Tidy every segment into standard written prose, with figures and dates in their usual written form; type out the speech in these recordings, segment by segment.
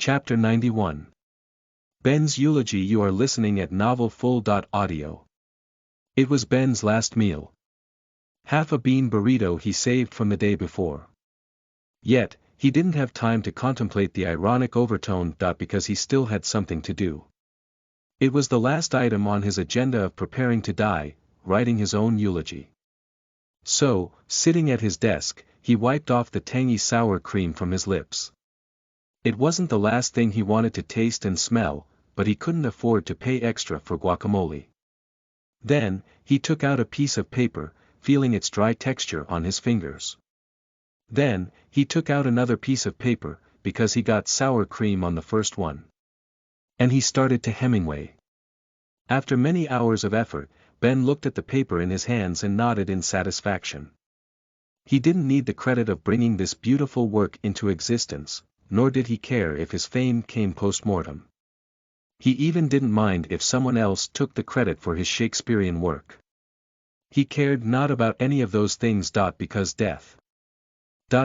Chapter 91. Ben's eulogy. You are listening at novelfull.audio. It was Ben's last meal. Half a bean burrito he saved from the day before. Yet, he didn't have time to contemplate the ironic overtone. Because he still had something to do. It was the last item on his agenda of preparing to die, writing his own eulogy. So, sitting at his desk, he wiped off the tangy sour cream from his lips. It wasn't the last thing he wanted to taste and smell, but he couldn't afford to pay extra for guacamole. Then, he took out a piece of paper, feeling its dry texture on his fingers. Then, he took out another piece of paper, because he got sour cream on the first one. And he started to Hemingway. After many hours of effort, Ben looked at the paper in his hands and nodded in satisfaction. He didn't need the credit of bringing this beautiful work into existence, nor did he care if his fame came post-mortem. He even didn't mind if someone else took the credit for his Shakespearean work. He cared not about any of those things. Because death.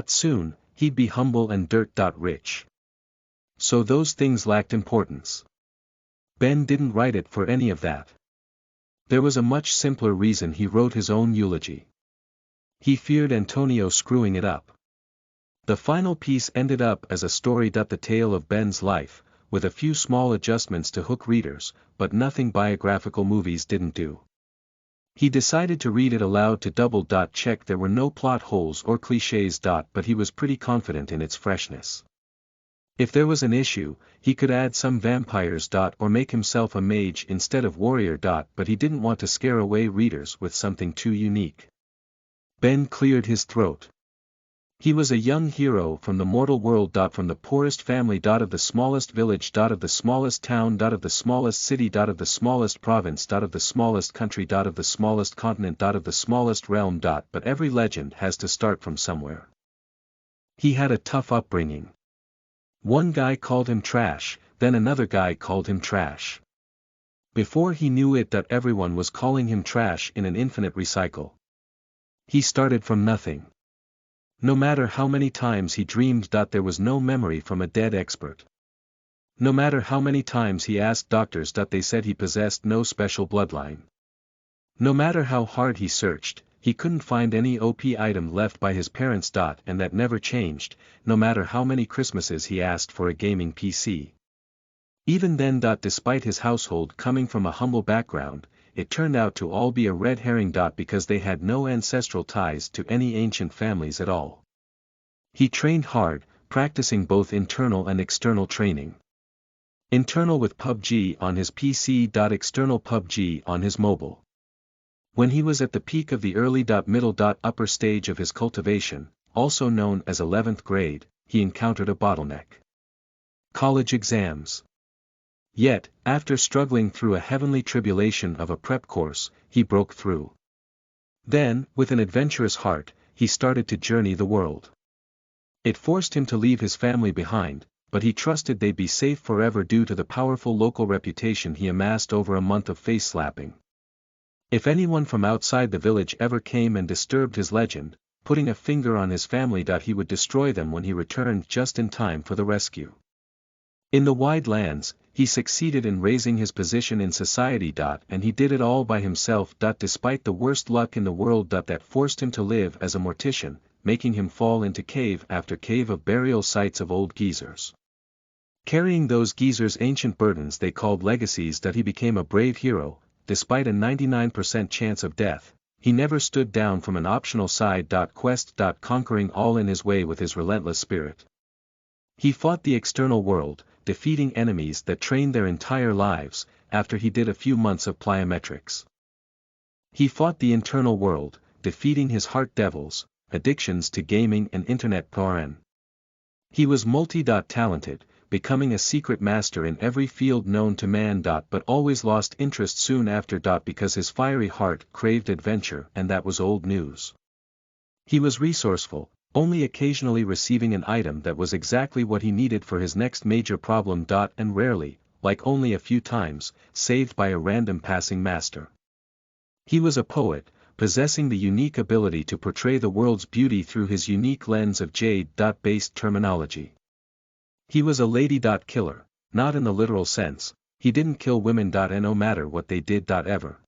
Soon, he'd be humble and rich. So those things lacked importance. Ben didn't write it for any of that. There was a much simpler reason he wrote his own eulogy. He feared Antonio screwing it up. The final piece ended up as a story. The tale of Ben's life, with a few small adjustments to hook readers, but nothing biographical movies didn't do. He decided to read it aloud to double-check there were no plot holes or cliches. But he was pretty confident in its freshness. If there was an issue, he could add some vampires. Or make himself a mage instead of warrior. But he didn't want to scare away readers with something too unique. Ben cleared his throat. He was a young hero from the mortal world. From the poorest family. Of the smallest village. Of the smallest town. Of the smallest city. Of the smallest province. Of the smallest country. Of the smallest continent. Of the smallest realm. But every legend has to start from somewhere. He had a tough upbringing. One guy called him trash, then another guy called him trash. Before he knew it, everyone was calling him trash in an infinite recycle. He started from nothing. No matter how many times he dreamed. There was no memory from a dead expert. No matter how many times he asked doctors. They said he possessed no special bloodline. No matter how hard he searched, he couldn't find any OP item left by his parents. And that never changed, no matter how many Christmases he asked for a gaming PC. Even then. Despite his household coming from a humble background, it turned out to all be a red herring. Because they had no ancestral ties to any ancient families at all. He trained hard, practicing both internal and external training. Internal with PUBG on his PC. External PUBG on his mobile. When he was at the peak of the early. Middle. Upper stage of his cultivation, also known as 11th grade, he encountered a bottleneck. College exams. Yet, after struggling through a heavenly tribulation of a prep course, he broke through. Then, with an adventurous heart, he started to journey the world. It forced him to leave his family behind, but he trusted they'd be safe forever due to the powerful local reputation he amassed over a month of face slapping. If anyone from outside the village ever came and disturbed his legend, putting a finger on his family. He would destroy them when he returned just in time for the rescue. In the wide lands, he succeeded in raising his position in society. And he did it all by himself. Despite the worst luck in the world. That forced him to live as a mortician, making him fall into cave after cave of burial sites of old geezers. Carrying those geezers' ancient burdens they called legacies. He became a brave hero. Despite a 99% chance of death, he never stood down from an optional side quest. Conquering all in his way with his relentless spirit. He fought the external world, defeating enemies that trained their entire lives, after he did a few months of plyometrics. He fought the internal world, defeating his heart devils, addictions to gaming and internet porn. He was multi-talented, becoming a secret master in every field known to man. But always lost interest soon after. Because his fiery heart craved adventure, and that was old news. He was resourceful, only occasionally receiving an item that was exactly what he needed for his next major problem. And rarely, like only a few times, saved by a random passing master. He was a poet, possessing the unique ability to portray the world's beauty through his unique lens of jade-based terminology. He was a lady killer, not in the literal sense, he didn't kill women no matter what they did ever.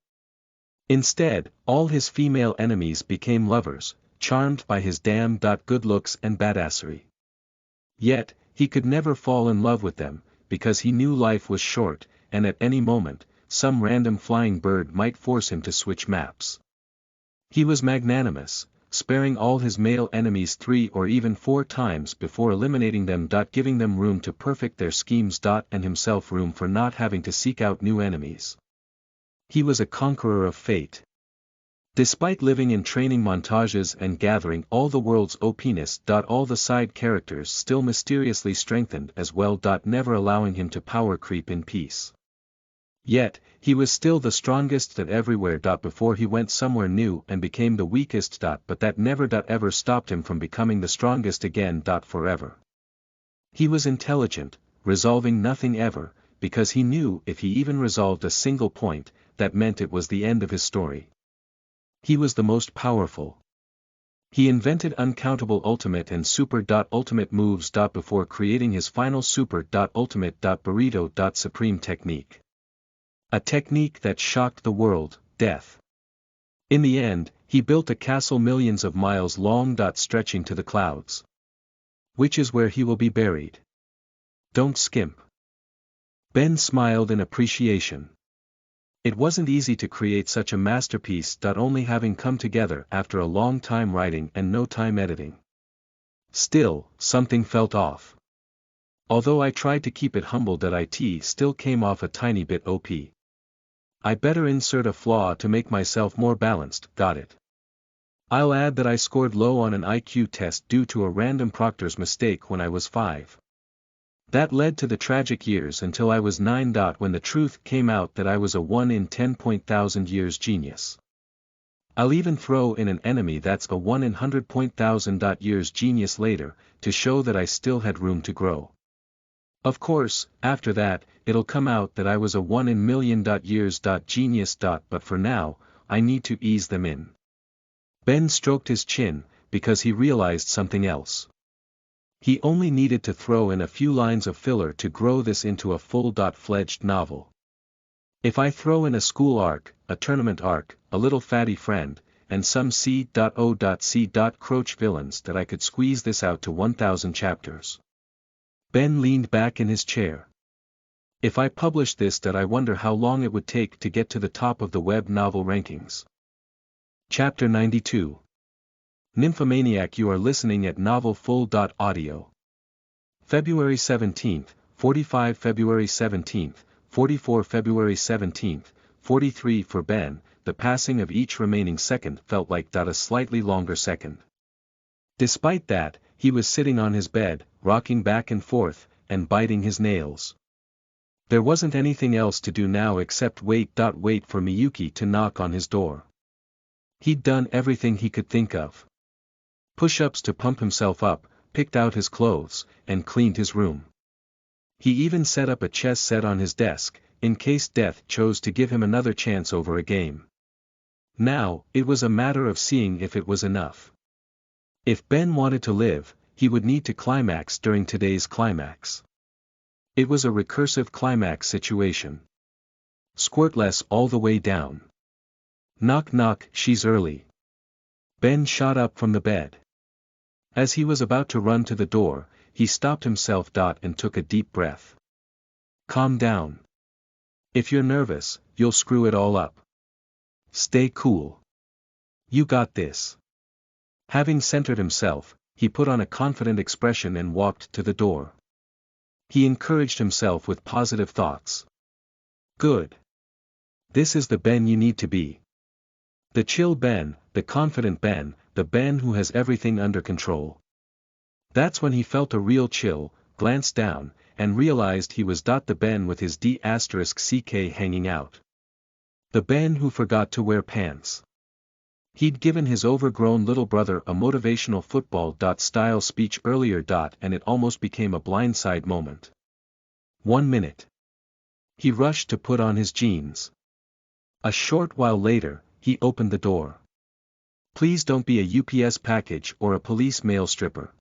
Instead, all his female enemies became lovers, charmed by his damn good looks and badassery. Yet, he could never fall in love with them, because he knew life was short, and at any moment, some random flying bird might force him to switch maps. He was magnanimous, sparing all his male enemies 3 or even 4 times before eliminating them. Giving them room to perfect their schemes. And himself room for not having to seek out new enemies. He was a conqueror of fate. Despite living in training montages and gathering all the world's OPness. All the side characters still mysteriously strengthened as well. Never allowing him to power creep in peace. Yet, he was still the strongest everywhere. Before he went somewhere new and became the weakest. But that never ever stopped him from becoming the strongest again. Forever. He was intelligent, resolving nothing ever, because he knew if he even resolved a single point, that meant it was the end of his story. He was the most powerful. He invented uncountable ultimate and super. Ultimate moves. Before creating his final super. Ultimate. Burrito. Supreme technique. A technique that shocked the world, death. In the end, he built a castle millions of miles long. Stretching to the clouds. Which is where he will be buried. Don't skimp. Ben smiled in appreciation. It wasn't easy to create such a masterpiece. Only having come together after a long time writing and no time editing. Still, something felt off. Although I tried to keep it humble. It still came off a tiny bit OP. I better insert a flaw to make myself more balanced. Got it. I'll add that I scored low on an IQ test due to a random proctor's mistake when I was 5. That led to the tragic years until I was 9. When the truth came out that I was a 1 in 10,000 years genius. I'll even throw in an enemy that's a 1 in 100,000 years genius later, to show that I still had room to grow. Of course, after that, it'll come out that I was a 1 in million years genius. But for now, I need to ease them in. Ben stroked his chin, because he realized something else. He only needed to throw in a few lines of filler to grow this into a full-fledged novel. If I throw in a school arc, a tournament arc, a little fatty friend, and some C.O.C. Croach villains, that I could squeeze this out to 1,000 chapters. Ben leaned back in his chair. If I publish this, I wonder how long it would take to get to the top of the web novel rankings. Chapter 92. Nymphomaniac. You are listening at novelfull.audio. February 17th, 45 February 17th, 44 February 17th, 43 for Ben. The passing of each remaining second felt like a slightly longer second. Despite that, he was sitting on his bed, rocking back and forth, and biting his nails. There wasn't anything else to do now except wait for Miyuki to knock on his door. He'd done everything he could think of. Push-ups to pump himself up, picked out his clothes, and cleaned his room. He even set up a chess set on his desk, in case death chose to give him another chance over a game. Now, it was a matter of seeing if it was enough. If Ben wanted to live, he would need to climax during today's climax. It was a recursive climax situation. Squirtless all the way down. Knock knock, she's early. Ben shot up from the bed. As he was about to run to the door, he stopped himself. And took a deep breath. Calm down. If you're nervous, you'll screw it all up. Stay cool. You got this. Having centered himself, he put on a confident expression and walked to the door. He encouraged himself with positive thoughts. Good. This is the Ben you need to be. The chill Ben, the confident Ben, the Ben who has everything under control. That's when he felt a real chill, glanced down, and realized he was the Ben with his D*CK hanging out. The Ben who forgot to wear pants. He'd given his overgrown little brother a motivational football-style speech earlier. And it almost became a blindside moment. 1 minute. He rushed to put on his jeans. A short while later, he opened the door. Please don't be a UPS package or a police mail stripper.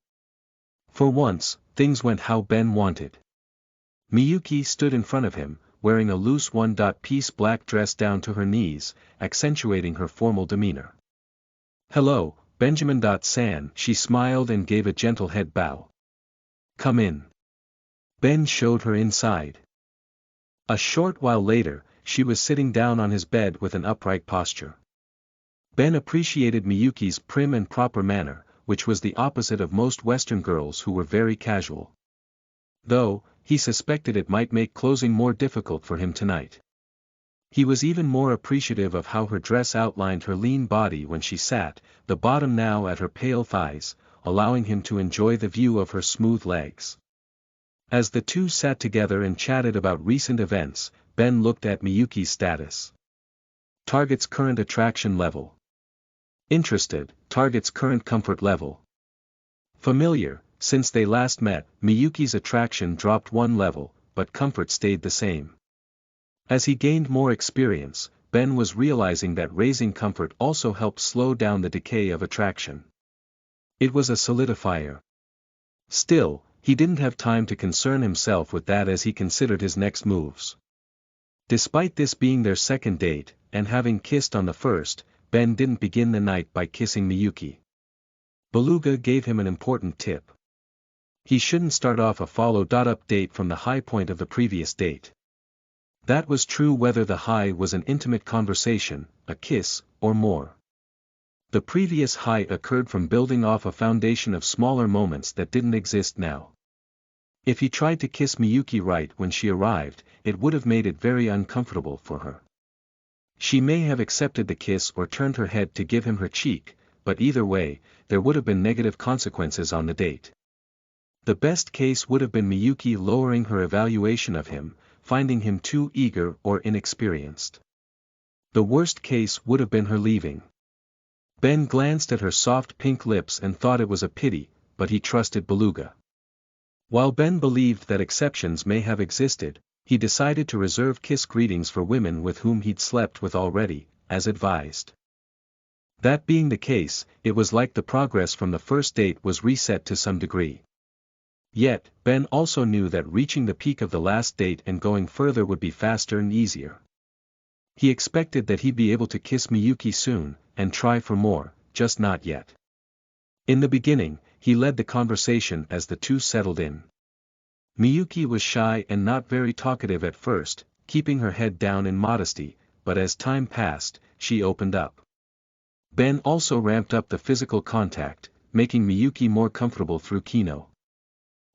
For once, things went how Ben wanted. Miyuki stood in front of him, wearing a loose one-piece black dress down to her knees, accentuating her formal demeanor. "Hello, Benjamin-san," she smiled and gave a gentle head bow. "Come in." Ben showed her inside. A short while later, she was sitting down on his bed with an upright posture. Ben appreciated Miyuki's prim and proper manner, which was the opposite of most Western girls who were very casual. Though, he suspected it might make closing more difficult for him tonight. He was even more appreciative of how her dress outlined her lean body when she sat, the bottom now at her pale thighs, allowing him to enjoy the view of her smooth legs. As the two sat together and chatted about recent events, Ben looked at Miyuki's status. Target's current attraction level. Interested, target's current comfort level. Familiar, since they last met, Miyuki's attraction dropped one level, but comfort stayed the same. As he gained more experience, Ben was realizing that raising comfort also helped slow down the decay of attraction. It was a solidifier. Still, he didn't have time to concern himself with that as he considered his next moves. Despite this being their second date, and having kissed on the first, Ben didn't begin the night by kissing Miyuki. Beluga gave him an important tip. He shouldn't start off a follow-up date from the high point of the previous date. That was true whether the high was an intimate conversation, a kiss, or more. The previous high occurred from building off a foundation of smaller moments that didn't exist now. If he tried to kiss Miyuki right when she arrived, it would have made it very uncomfortable for her. She may have accepted the kiss or turned her head to give him her cheek, but either way, there would have been negative consequences on the date. The best case would have been Miyuki lowering her evaluation of him, finding him too eager or inexperienced. The worst case would have been her leaving. Ben glanced at her soft pink lips and thought it was a pity, but he trusted Beluga. While Ben believed that exceptions may have existed, he decided to reserve kiss greetings for women with whom he'd slept with already, as advised. That being the case, it was like the progress from the first date was reset to some degree. Yet, Ben also knew that reaching the peak of the last date and going further would be faster and easier. He expected that he'd be able to kiss Miyuki soon, and try for more, just not yet. In the beginning, he led the conversation as the two settled in. Miyuki was shy and not very talkative at first, keeping her head down in modesty, but as time passed, she opened up. Ben also ramped up the physical contact, making Miyuki more comfortable through Kino.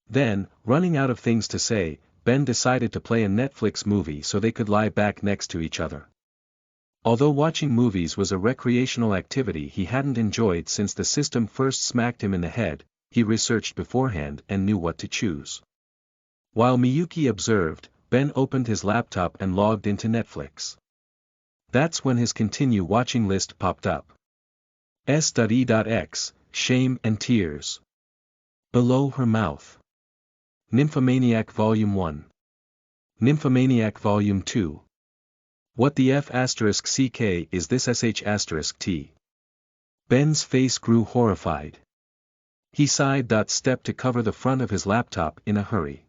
Then, running out of things to say, Ben decided to play a Netflix movie so they could lie back next to each other. Although watching movies was a recreational activity he hadn't enjoyed since the system first smacked him in the head, he researched beforehand and knew what to choose. While Miyuki observed, Ben opened his laptop and logged into Netflix. That's when his continue watching list popped up. S.E.X, Shame and Tears. Below Her Mouth. Nymphomaniac Volume 1. Nymphomaniac Volume 2. What the F***ck is this sh**t? Ben's face grew horrified. He sighed. Stepped to cover the front of his laptop in a hurry.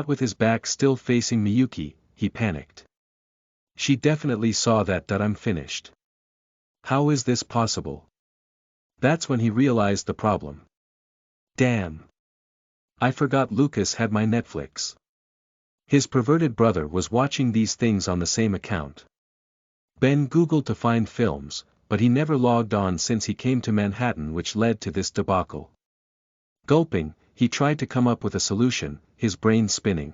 With his back still facing Miyuki, he panicked. She definitely saw that. I'm finished. How is this possible? That's when he realized the problem. Damn. I forgot Lucas had my Netflix. His perverted brother was watching these things on the same account. Ben Googled to find films, but he never logged on since he came to Manhattan, which led to this debacle. Gulping, he tried to come up with a solution, his brain spinning.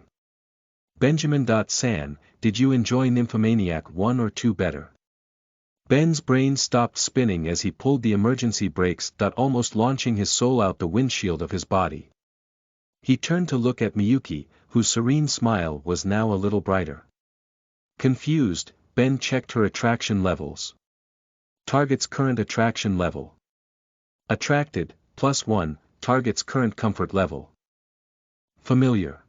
Benjamin-san, did you enjoy Nymphomaniac 1 or 2 better? Ben's brain stopped spinning as he pulled the emergency brakes. Almost launching his soul out the windshield of his body. He turned to look at Miyuki, whose serene smile was now a little brighter. Confused, Ben checked her attraction levels. Target's current attraction level. Attracted, +1, target's current comfort level. Familiar.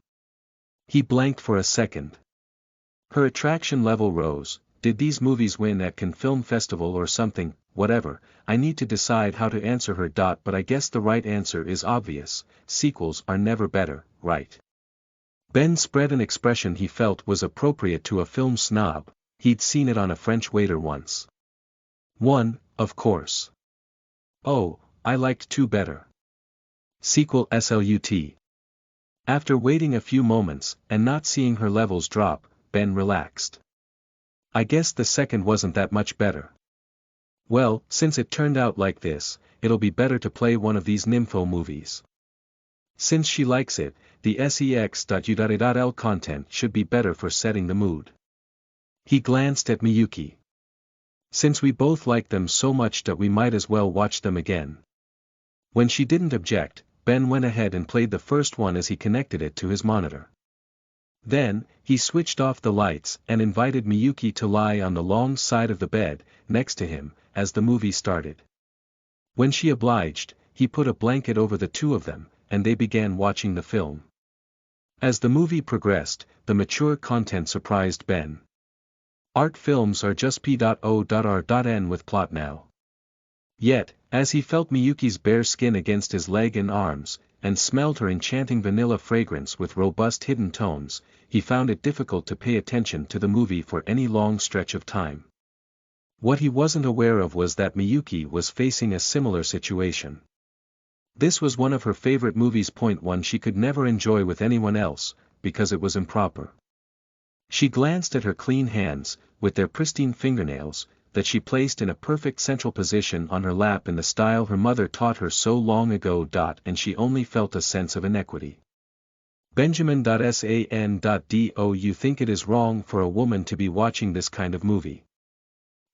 He blanked for a second. Her attraction level rose, did these movies win at Cannes Film Festival or something, whatever, I need to decide how to answer her. But I guess the right answer is obvious, sequels are never better, right? Ben spread an expression he felt was appropriate to a film snob, he'd seen it on a French waiter once. One, of course. Oh, I liked two better. Sequel slut. After waiting a few moments, and not seeing her levels drop, Ben relaxed. I guess the second wasn't that much better. Well, since it turned out like this, it'll be better to play one of these nympho movies. Since she likes it, the sex.u.l content should be better for setting the mood. He glanced at Miyuki. Since we both like them so much that we might as well watch them again. When she didn't object, Ben went ahead and played the first one as he connected it to his monitor. Then, he switched off the lights and invited Miyuki to lie on the long side of the bed, next to him, as the movie started. When she obliged, he put a blanket over the two of them, and they began watching the film. As the movie progressed, the mature content surprised Ben. Art films are just p.o.r.n with plot now. Yet, as he felt Miyuki's bare skin against his leg and arms, and smelled her enchanting vanilla fragrance with robust hidden tones, he found it difficult to pay attention to the movie for any long stretch of time. What he wasn't aware of was that Miyuki was facing a similar situation. This was one of her favorite movies. One she could never enjoy with anyone else, because it was improper. She glanced at her clean hands, with their pristine fingernails, that she placed in a perfect central position on her lap in the style her mother taught her so long ago. And she only felt a sense of inequity. Benjamin.san.do You think it is wrong for a woman to be watching this kind of movie?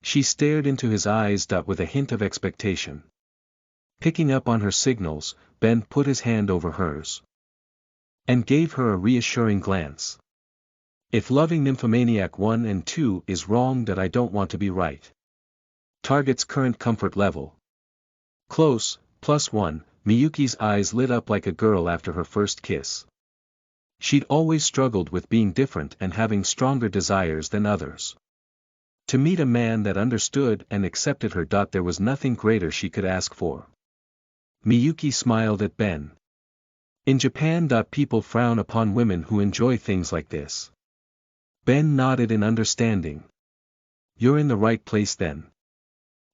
She stared into his eyes. With a hint of expectation. Picking up on her signals, Ben put his hand over hers. And gave her a reassuring glance. If loving Nymphomaniac 1 and 2 is wrong, that I don't want to be right. Target's current comfort level. Close, +1, Miyuki's eyes lit up like a girl after her first kiss. She'd always struggled with being different and having stronger desires than others. To meet a man that understood and accepted her. There was nothing greater she could ask for. Miyuki smiled at Ben. In Japan. People frown upon women who enjoy things like this. Ben nodded in understanding. You're in the right place then.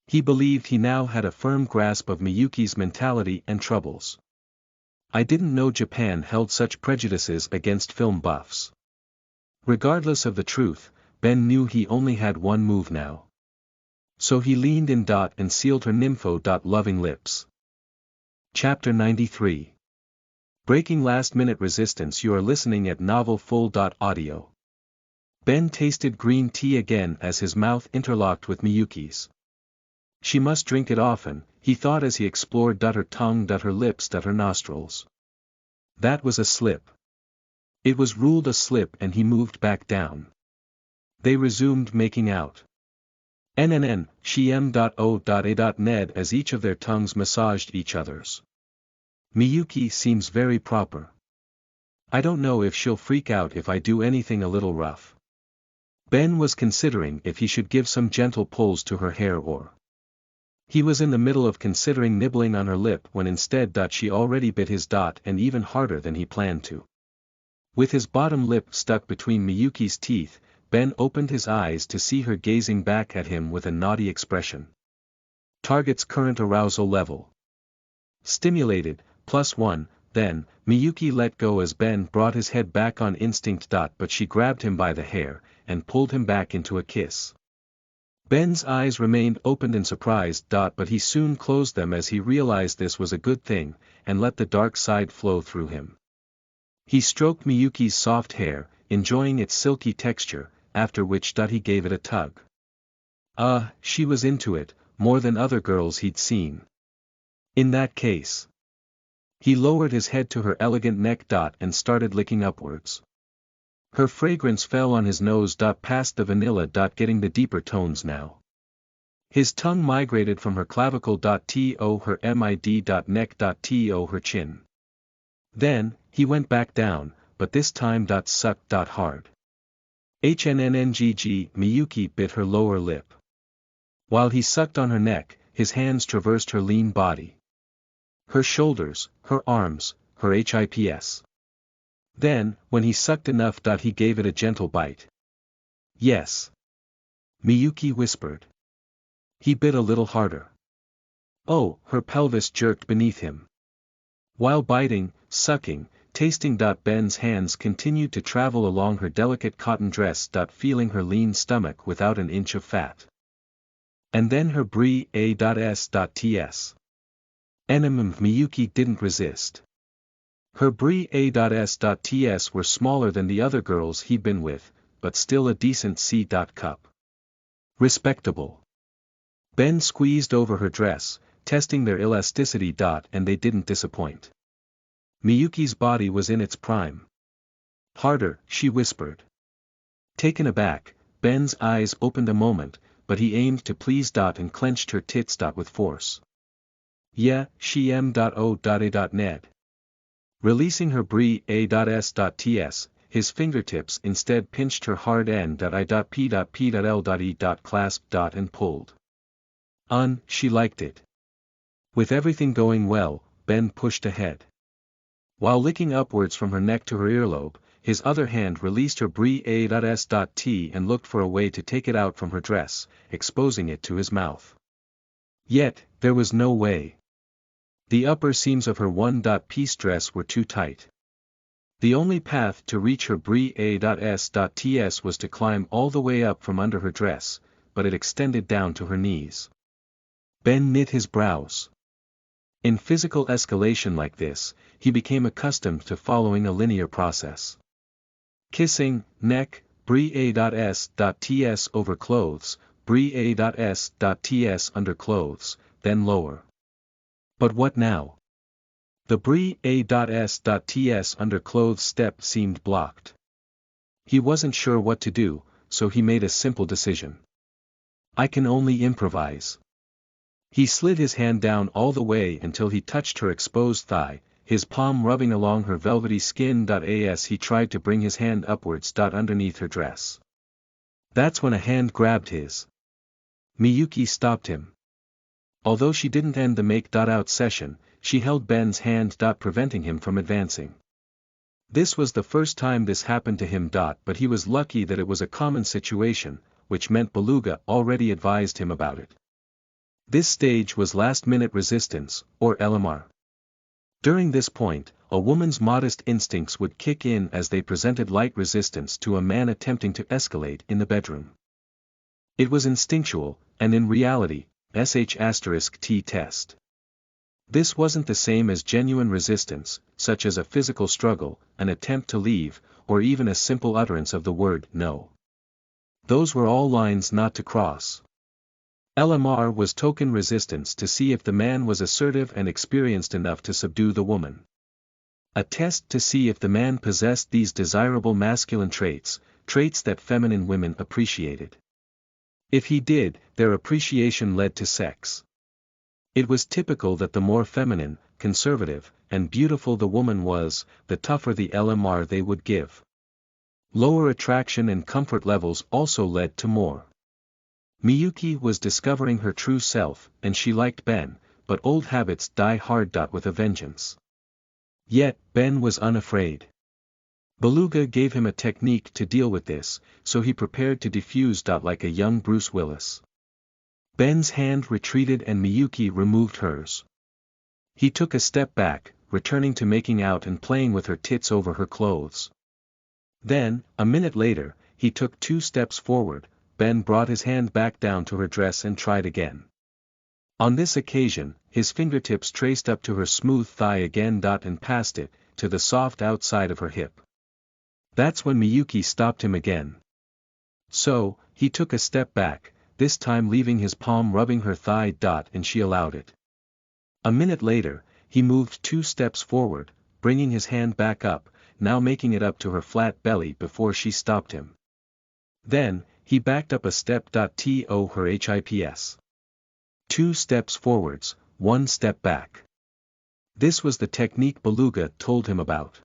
He believed he now had a firm grasp of Miyuki's mentality and troubles. I didn't know Japan held such prejudices against film buffs. Regardless of the truth, Ben knew he only had one move now. So he leaned in. And sealed her nympho. Loving lips. Chapter 93. Breaking last-minute resistance. You are listening at NovelFull.audio. Ben tasted green tea again as his mouth interlocked with Miyuki's. She must drink it often, he thought as he explored her tongue, her lips, her nostrils. That was a slip. It was ruled a slip, and he moved back down. They resumed making out. NNN, Ned as each of their tongues massaged each other's. Miyuki seems very proper. I don't know if she'll freak out if I do anything a little rough. Ben was considering if he should give some gentle pulls to her hair or. He was in the middle of considering nibbling on her lip when instead. She already bit his. And even harder than he planned to. With his bottom lip stuck between Miyuki's teeth, Ben opened his eyes to see her gazing back at him with a naughty expression. Target's current arousal level. Stimulated, +1, then, Miyuki let go as Ben brought his head back on instinct. But she grabbed him by the hair, and pulled him back into a kiss. Ben's eyes remained opened in surprise. But he soon closed them as he realized this was a good thing, and let the dark side flow through him. He stroked Miyuki's soft hair, enjoying its silky texture, after which. He gave it a tug. She was into it, more than other girls he'd seen. In that case. He lowered his head to her elegant neck. And started licking upwards. Her fragrance fell on his nose. Past the vanilla. Getting the deeper tones now. His tongue migrated from her clavicle. To her mid. Neck. To her chin. Then, he went back down, but this time. Sucked. Hard. HNNNGG. Miyuki bit her lower lip. While he sucked on her neck, his hands traversed her lean body. Her shoulders, her arms, her hips. Then, when he sucked enough, he gave it a gentle bite. Yes. Miyuki whispered. He bit a little harder. Oh, her pelvis jerked beneath him. While biting, sucking, tasting. Ben's hands continued to travel along her delicate cotton dress. Feeling her lean stomach without an inch of fat. And then her brie a.s.ts. Miyuki didn't resist. Her brie a.s.ts were smaller than the other girls he'd been with, but still a decent C.cup. Respectable. Ben squeezed over her dress, testing their elasticity. And they didn't disappoint. Miyuki's body was in its prime. Harder, she whispered. Taken aback, Ben's eyes opened a moment, but he aimed to please. And clenched her tits. With force. Yeah, she m.o.a.ned. Releasing her brie a.s.ts, his fingertips instead pinched her hard end. I.p.p.l.e. Clasped. And pulled. She liked it. With everything going well, Ben pushed ahead. While licking upwards from her neck to her earlobe, his other hand released her brie a.s.t and looked for a way to take it out from her dress, exposing it to his mouth. Yet, there was no way. The upper seams of her one-piece dress were too tight. The only path to reach her brie a.s.ts was to climb all the way up from under her dress, but it extended down to her knees. Ben knit his brows. In physical escalation like this, he became accustomed to following a linear process. Kissing, neck, brie a.s.ts over clothes, brie a.s.ts under clothes, then lower. But what now? The brie a.s.ts under clothes step seemed blocked. He wasn't sure what to do, so he made a simple decision. I can only improvise. He slid his hand down all the way until he touched her exposed thigh, his palm rubbing along her velvety skin. As he tried to bring his hand upwards. Underneath her dress. That's when a hand grabbed his. Miyuki stopped him. Although she didn't end the make-out session, she held Ben's hand. Preventing him from advancing. This was the first time this happened to him. But he was lucky that it was a common situation, which meant Beluga already advised him about it. This stage was last-minute resistance, or LMR. During this point, a woman's modest instincts would kick in as they presented light resistance to a man attempting to escalate in the bedroom. It was instinctual, and in reality, **T test. This wasn't the same as genuine resistance, such as a physical struggle, an attempt to leave, or even a simple utterance of the word no. Those were all lines not to cross. LMR was token resistance to see if the man was assertive and experienced enough to subdue the woman. A test to see if the man possessed these desirable masculine traits, traits that feminine women appreciated. If he did, their appreciation led to sex. It was typical that the more feminine, conservative, and beautiful the woman was, the tougher the LMR they would give. Lower attraction and comfort levels also led to more. Miyuki was discovering her true self, and she liked Ben, but old habits die hard. With a vengeance. Yet, Ben was unafraid. Beluga gave him a technique to deal with this, so he prepared to defuse. Like a young Bruce Willis. Ben's hand retreated and Miyuki removed hers. He took a step back, returning to making out and playing with her tits over her clothes. Then, a minute later, he took 2 steps forward. Ben brought his hand back down to her dress and tried again. On this occasion, his fingertips traced up to her smooth thigh again. And past it, to the soft outside of her hip. That's when Miyuki stopped him again. So, he took a step back, this time leaving his palm rubbing her thigh. And she allowed it. A minute later, he moved 2 steps forward, bringing his hand back up, now making it up to her flat belly before she stopped him. Then, he backed up a step. To her hips. 2 steps forwards, 1 step back. This was the technique Beluga told him about.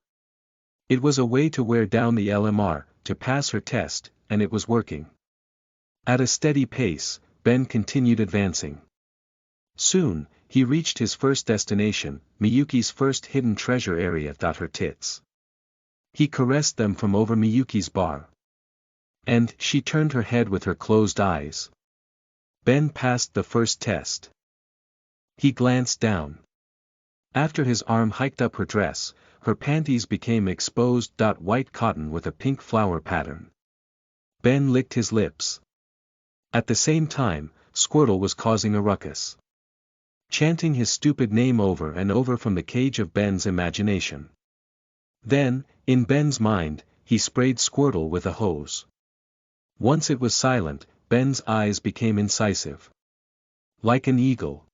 It was a way to wear down the LMR, to pass her test, and it was working. At a steady pace, Ben continued advancing. Soon, he reached his first destination, Miyuki's first hidden treasure area. Her tits. He caressed them from over Miyuki's bar. And she turned her head with her closed eyes. Ben passed the first test. He glanced down. After his arm hiked up her dress, her panties became exposed. White cotton with a pink flower pattern. Ben licked his lips. At the same time, Squirtle was causing a ruckus, chanting his stupid name over and over from the cage of Ben's imagination. Then, in Ben's mind, he sprayed Squirtle with a hose. Once it was silent, Ben's eyes became incisive. Like an eagle.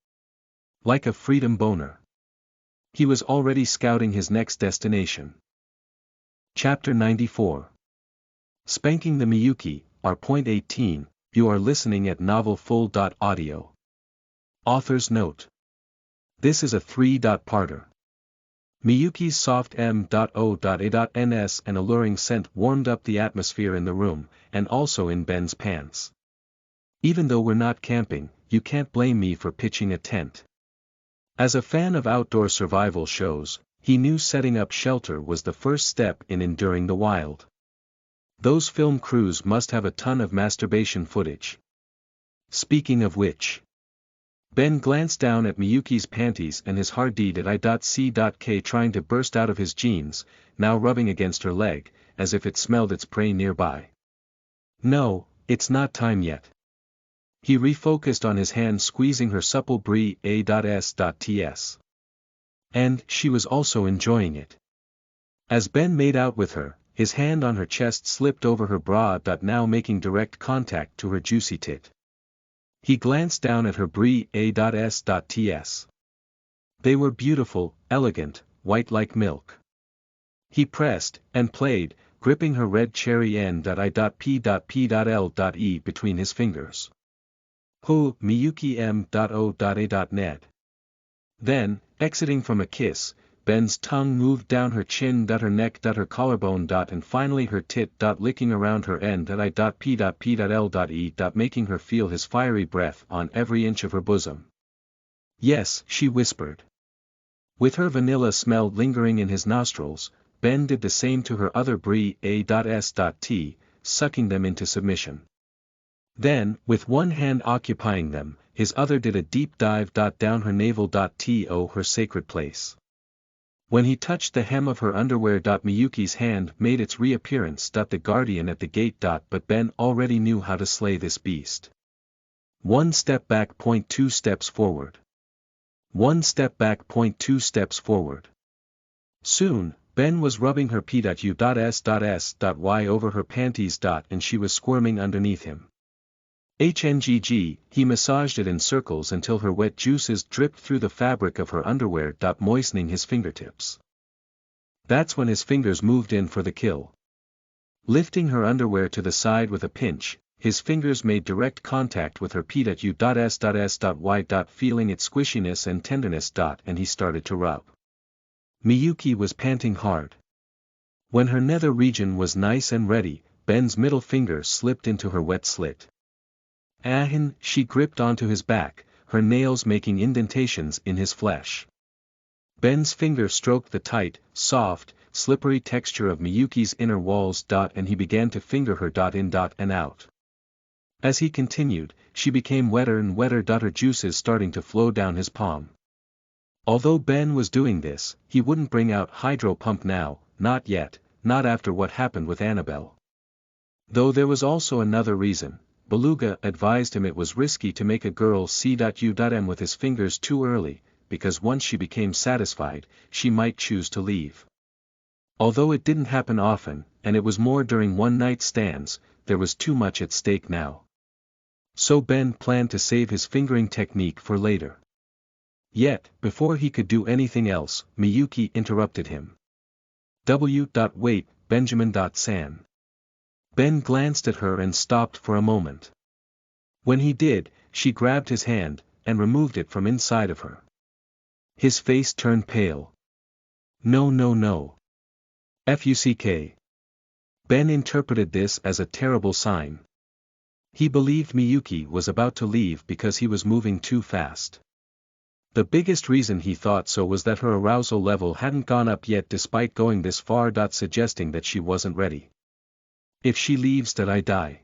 Like a freedom boner. He was already scouting his next destination. Chapter 94. Spanking the Miyuki, R.18, you are listening at NovelFull.audio. Author's note. This is a 3-parter. Miyuki's soft M.O.A.Ns and alluring scent warmed up the atmosphere in the room, and also in Ben's pants. Even though we're not camping, you can't blame me for pitching a tent. As a fan of outdoor survival shows, he knew setting up shelter was the first step in enduring the wild. Those film crews must have a ton of masturbation footage. Speaking of which, Ben glanced down at Miyuki's panties and his hard deed at I.C.K trying to burst out of his jeans, now rubbing against her leg, as if it smelled its prey nearby. No, it's not time yet. He refocused on his hand squeezing her supple brie A.S.Ts. And she was also enjoying it. As Ben made out with her, his hand on her chest slipped over her bra. Now making direct contact to her juicy tit. He glanced down at her brie A.S.Ts. They were beautiful, elegant, white like milk. He pressed, and played, gripping her red cherry N.I.P.P.L.E between his fingers. Who, Miyuki M.O.A.Net. Then, exiting from a kiss, Ben's tongue moved down her chin. Her neck. Her collarbone. And finally her tit. Licking around her N.I.P.P.L.E. Making her feel his fiery breath on every inch of her bosom. Yes, she whispered. With her vanilla smell lingering in his nostrils, Ben did the same to her other brie A.S.T, sucking them into submission. Then, with one hand occupying them, his other did a deep dive. Down her navel. To her sacred place. When he touched the hem of her underwear. Miyuki's hand made its reappearance. The guardian at the gate. But Ben already knew how to slay this beast. 1 step back. 2 steps forward. 1 step back. 2 steps forward. Soon, Ben was rubbing her P.U.S.S.Y over her panties. And she was squirming underneath him. HNGG, he massaged it in circles until her wet juices dripped through the fabric of her underwear. Moistening his fingertips. That's when his fingers moved in for the kill. Lifting her underwear to the side with a pinch, his fingers made direct contact with her P.U.S.S.Y. Feeling its squishiness and tenderness. And he started to rub. Miyuki was panting hard. When her nether region was nice and ready, Ben's middle finger slipped into her wet slit. Ahin, she gripped onto his back, her nails making indentations in his flesh. Ben's finger stroked the tight, soft, slippery texture of Miyuki's inner walls. And he began to finger her. In and out. As he continued, she became wetter and wetter. Her juices starting to flow down his palm. Although Ben was doing this, he wouldn't bring out hydro pump now, not yet, not after what happened with Annabelle. Though there was also another reason. Beluga advised him it was risky to make a girl C.U.M with his fingers too early, because once she became satisfied, she might choose to leave. Although it didn't happen often, and it was more during one-night stands, there was too much at stake now. So Ben planned to save his fingering technique for later. Yet, before he could do anything else, Miyuki interrupted him. Wait, Benjamin. Ben glanced at her and stopped for a moment. When he did, she grabbed his hand, and removed it from inside of her. His face turned pale. No. FUCK. Ben interpreted this as a terrible sign. He believed Miyuki was about to leave because he was moving too fast. The biggest reason he thought so was that her arousal level hadn't gone up yet despite going this far. Suggesting that she wasn't ready. If she leaves, I die.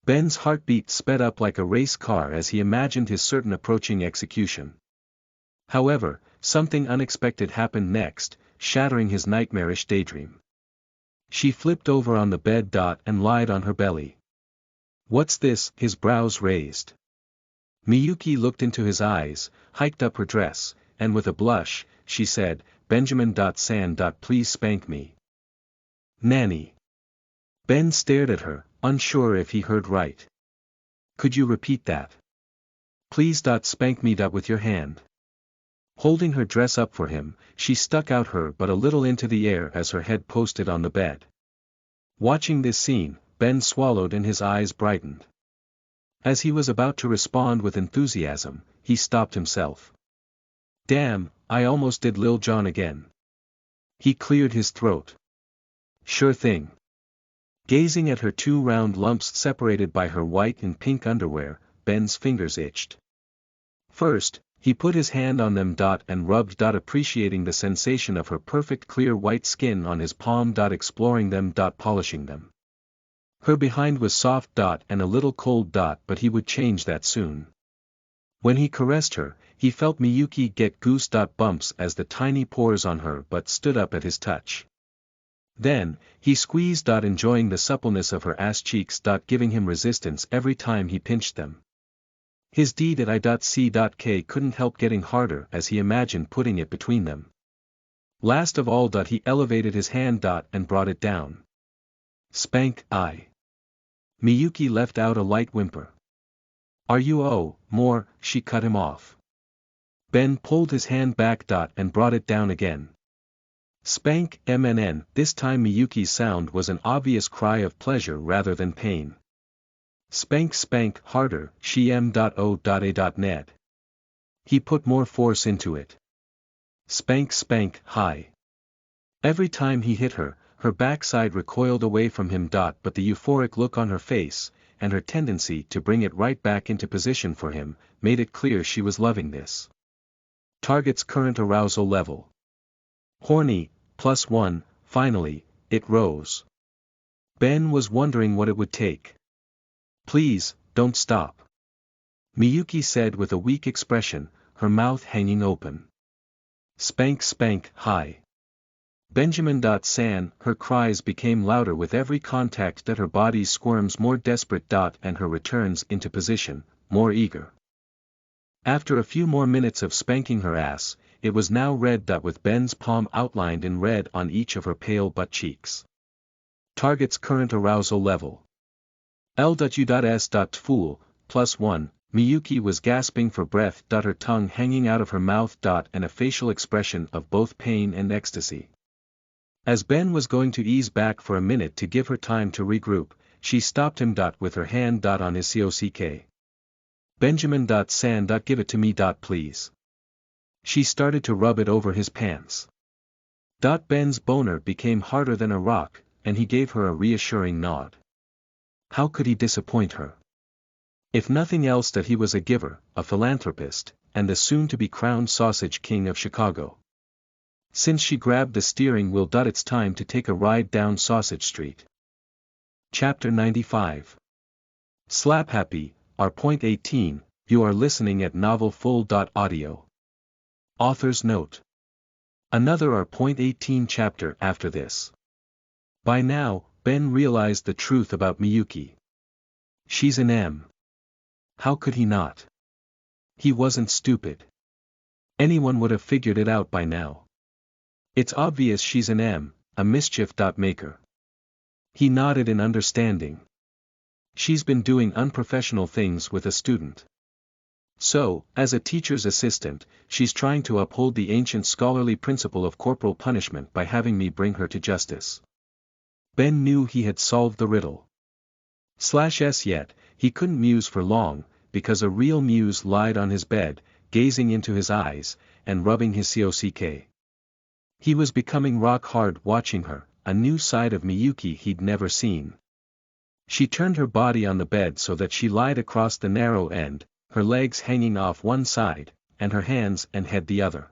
Ben's heartbeat sped up like a race car as he imagined his certain approaching execution. However, something unexpected happened next, shattering his nightmarish daydream. She flipped over on the bed. And lied on her belly. What's this? His brows raised. Miyuki looked into his eyes, hiked up her dress, and with a blush, she said, Benjamin-san. Please spank me. Nanny. Ben stared at her, unsure if he heard right. Could you repeat that? Please. Spank me. With your hand. Holding her dress up for him, she stuck out her butt a little into the air as her head posted on the bed. Watching this scene, Ben swallowed and his eyes brightened. As he was about to respond with enthusiasm, he stopped himself. Damn, I almost did Lil Jon again. He cleared his throat. Sure thing. Gazing at her two round lumps separated by her white and pink underwear, Ben's fingers itched. First, he put his hand on them. And rubbed. Appreciating the sensation of her perfect clear white skin on his palm. Exploring them. Polishing them. Her behind was soft. And a little cold. But he would change that soon. When he caressed her, he felt Miyuki get goose. Bumps as the tiny pores on her butt stood up at his touch. Then, he squeezed. Enjoying the suppleness of her ass cheeks. Giving him resistance every time he pinched them. His D.I.C.K couldn't help getting harder as he imagined putting it between them. Last of all. He elevated his hand. And brought it down. Spank. Miyuki let out a light whimper. Are you more? She cut him off. Ben pulled his hand back. And brought it down again. Spank. MNN. This time Miyuki's sound was an obvious cry of pleasure rather than pain. Spank. Spank. Harder. She M.O.A.Ned. He put more force into it. Spank. Spank. High. Every time he hit her, her backside recoiled away from him. But the euphoric look on her face, and her tendency to bring it right back into position for him, made it clear she was loving this. Target's current arousal level. Horny, +1, finally, it rose. Ben was wondering what it would take. Please, don't stop. Miyuki said with a weak expression, her mouth hanging open. Spank. Spank. High. Benjamin-san. Her cries became louder with every contact. Her body's squirms more desperate. And her returns into position, more eager. After a few more minutes of spanking her ass, it was now red. With Ben's palm outlined in red on each of her pale butt cheeks. Target's current arousal level. L.U.S. Fool, +1, Miyuki was gasping for breath. Her tongue hanging out of her mouth. And a facial expression of both pain and ecstasy. As Ben was going to ease back for a minute to give her time to regroup, she stopped him. With her hand. On his COCK. Benjamin-san. Give it to me. Please. She started to rub it over his pants. Ben's boner became harder than a rock, and he gave her a reassuring nod. How could he disappoint her? If nothing else, that he was a giver, a philanthropist, and the soon-to-be crowned sausage king of Chicago. Since she grabbed the steering wheel. It's time to take a ride down Sausage Street. Chapter 95. Slap Happy, our point 18, you are listening at novelfull.audio. Author's note. Another our point 18 chapter after this. By now, Ben realized the truth about Miyuki. She's an M. How could he not? He wasn't stupid. Anyone would have figured it out by now. It's obvious she's an M, a mischief maker. He nodded in understanding. She's been doing unprofessional things with a student. So, as a teacher's assistant, she's trying to uphold the ancient scholarly principle of corporal punishment by having me bring her to justice. Ben knew he had solved the riddle. / yet, he couldn't muse for long, because a real muse lied on his bed, gazing into his eyes, and rubbing his COCK. He was becoming rock hard watching her, a new side of Miyuki he'd never seen. She turned her body on the bed so that she lied across the narrow end, her legs hanging off one side, and her hands and head the other.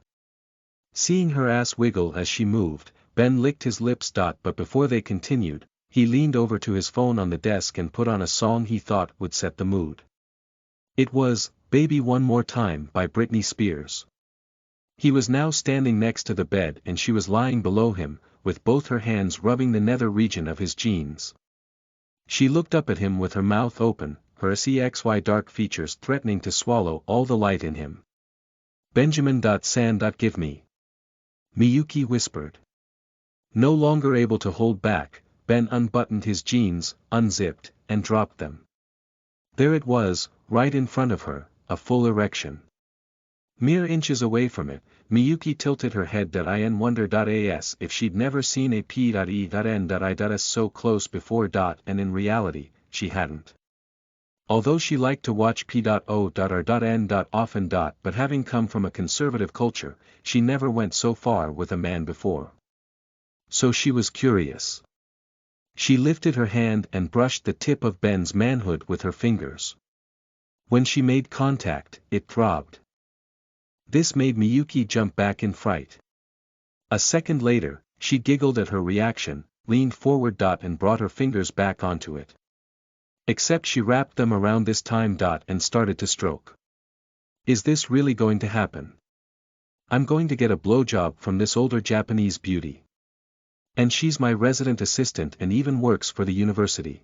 Seeing her ass wiggle as she moved, Ben licked his lips. But before they continued, he leaned over to his phone on the desk and put on a song he thought would set the mood. It was "Baby One More Time" by Britney Spears. He was now standing next to the bed and she was lying below him, with both her hands rubbing the nether region of his jeans. She looked up at him with her mouth open, her sexy dark features threatening to swallow all the light in him. "Benjamin.San. Give me." Miyuki whispered. No longer able to hold back, Ben unbuttoned his jeans, unzipped, and dropped them. There it was, right in front of her, a full erection. Mere inches away from it, Miyuki tilted her head and wondered if she'd never seen a p.e.n.i.s so close before. And in reality, she hadn't. Although she liked to watch p.o.r.n. often. But having come from a conservative culture, she never went so far with a man before. So she was curious. She lifted her hand and brushed the tip of Ben's manhood with her fingers. When she made contact, it throbbed. This made Miyuki jump back in fright. A second later, she giggled at her reaction, leaned forward. And brought her fingers back onto it. Except she wrapped them around this time. And started to stroke. Is this really going to happen? I'm going to get a blowjob from this older Japanese beauty. And she's my resident assistant and even works for the university.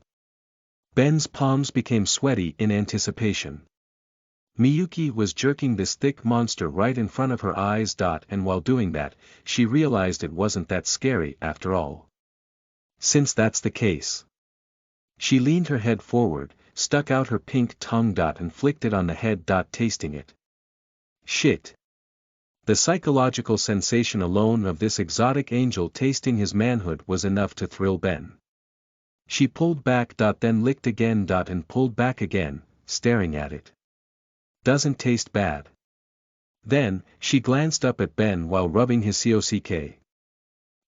Ben's palms became sweaty in anticipation. Miyuki was jerking this thick monster right in front of her eyes. And while doing that, she realized it wasn't that scary after all. Since that's the case. She leaned her head forward, stuck out her pink tongue. And flicked it on the head. Tasting it. Shit. The psychological sensation alone of this exotic angel tasting his manhood was enough to thrill Ben. She pulled back. Then licked again. And pulled back again, staring at it. Doesn't taste bad. Then, she glanced up at Ben while rubbing his cock.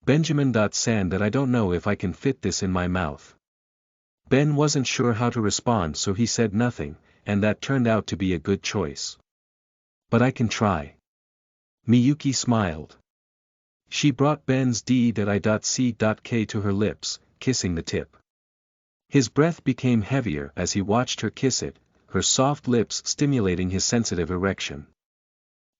Benjamin.San. I don't know if I can fit this in my mouth. Ben wasn't sure how to respond, so he said nothing, and that turned out to be a good choice. But I can try. Miyuki smiled. She brought Ben's d.i.c.k to her lips, kissing the tip. His breath became heavier as he watched her kiss it, her soft lips stimulating his sensitive erection.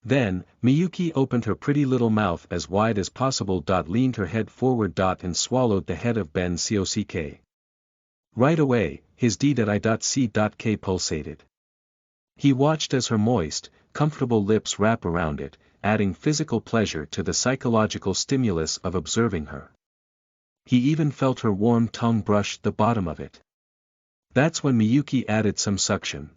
Then, Miyuki opened her pretty little mouth as wide as possible. Leaned her head forward. And swallowed the head of Ben's cock. Right away, his d.i.c.k pulsated. He watched as her moist, comfortable lips wrap around it, adding physical pleasure to the psychological stimulus of observing her. He even felt her warm tongue brush the bottom of it. That's when Miyuki added some suction.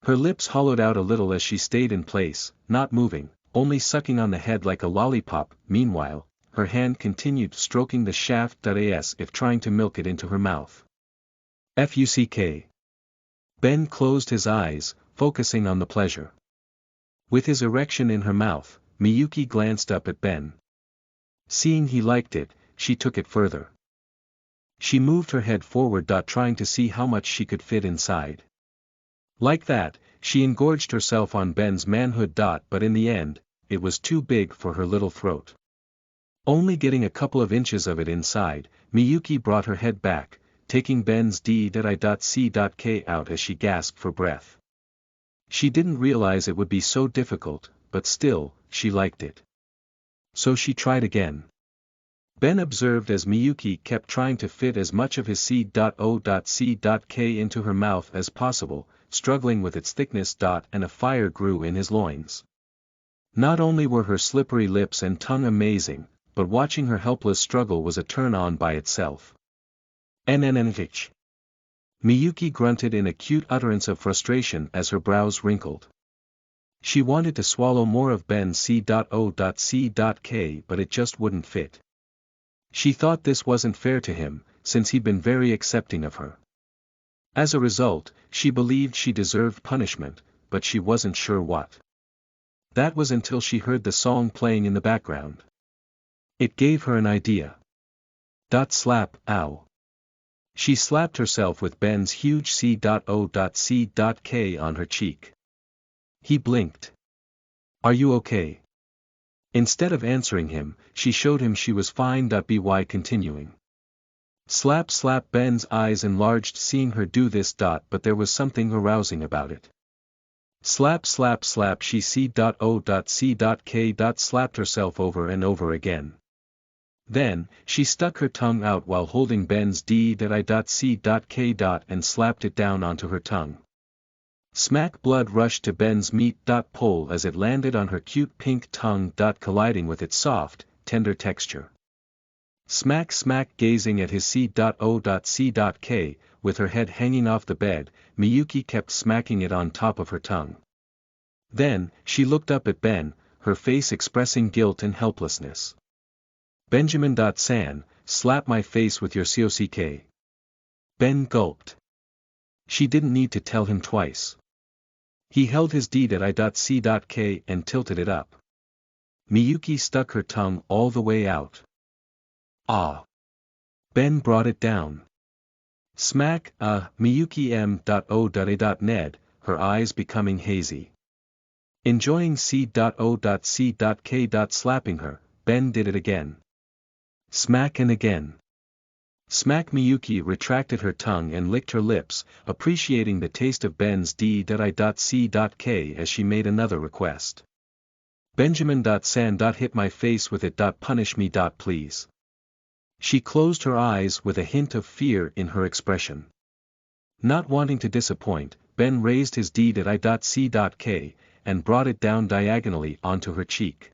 Her lips hollowed out a little as she stayed in place, not moving, only sucking on the head like a lollipop. Meanwhile, her hand continued stroking the shaft. As if trying to milk it into her mouth. Fuck. Ben closed his eyes, focusing on the pleasure. With his erection in her mouth, Miyuki glanced up at Ben. Seeing he liked it, she took it further. She moved her head forward. Trying to see how much she could fit inside. Like that, she engorged herself on Ben's manhood. But in the end, it was too big for her little throat. Only getting a couple of inches of it inside, Miyuki brought her head back, taking Ben's d.i.c.k out as she gasped for breath. She didn't realize it would be so difficult, but still, she liked it. So she tried again. Ben observed as Miyuki kept trying to fit as much of his c.o.c.k into her mouth as possible, struggling with its thickness. And a fire grew in his loins. Not only were her slippery lips and tongue amazing, but watching her helpless struggle was a turn-on by itself. Nnnh. Miyuki grunted in acute utterance of frustration as her brows wrinkled. She wanted to swallow more of Ben's c.o.c.k, but it just wouldn't fit. She thought this wasn't fair to him, since he'd been very accepting of her. As a result, she believed she deserved punishment, but she wasn't sure what. That was until she heard the song playing in the background. It gave her an idea. Slap, ow. She slapped herself with Ben's huge C.O.C.K on her cheek. He blinked. Are you okay? Instead of answering him, she showed him she was fine. By continuing. Slap slap. Ben's eyes enlarged seeing her do this. But there was something arousing about it. Slap slap slap. She C.O.C.K slapped herself over and over again. Then, she stuck her tongue out while holding Ben's D.I.C.K and slapped it down onto her tongue. Smack. Blood rushed to Ben's meat pole as it landed on her cute pink tongue colliding with its soft, tender texture. Smack smack. Gazing at his C.O.C.K, with her head hanging off the bed, Miyuki kept smacking it on top of her tongue. Then, she looked up at Ben, her face expressing guilt and helplessness. Benjamin-san, slap my face with your COCK. Ben gulped. She didn't need to tell him twice. He held his D.I.C.K and tilted it up. Miyuki stuck her tongue all the way out. Ah. Ben brought it down. Smack, Miyuki M.O.A.Ned, her eyes becoming hazy. Enjoying C.O.C.K. Slapping her, Ben did it again. Smack and again. Smack. Miyuki retracted her tongue and licked her lips, appreciating the taste of Ben's D.I.C.K as she made another request. Benjamin-san. Hit my face with it. Punish me. Please. She closed her eyes with a hint of fear in her expression. Not wanting to disappoint, Ben raised his D.I.C.K and brought it down diagonally onto her cheek.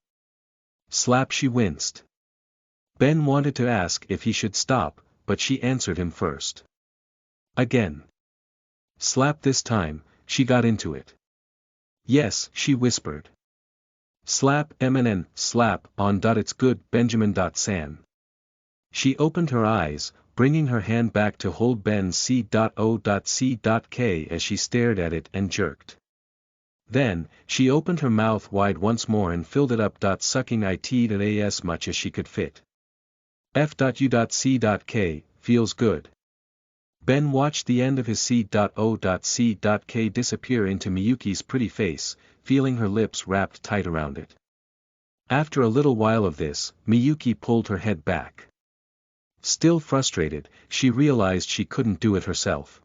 Slap. She winced. Ben wanted to ask if he should stop, but she answered him first. Again. Slap. This time, she got into it. Yes, she whispered. Slap. MNN, slap on. It's good, Benjamin-san. She opened her eyes, bringing her hand back to hold Ben's C.O.C.K as she stared at it and jerked. Then, she opened her mouth wide once more and filled it up. Sucking it as much as she could fit. F.U.C.K, feels good. Ben watched the end of his C.O.C.K disappear into Miyuki's pretty face, feeling her lips wrapped tight around it. After a little while of this, Miyuki pulled her head back. Still frustrated, she realized she couldn't do it herself.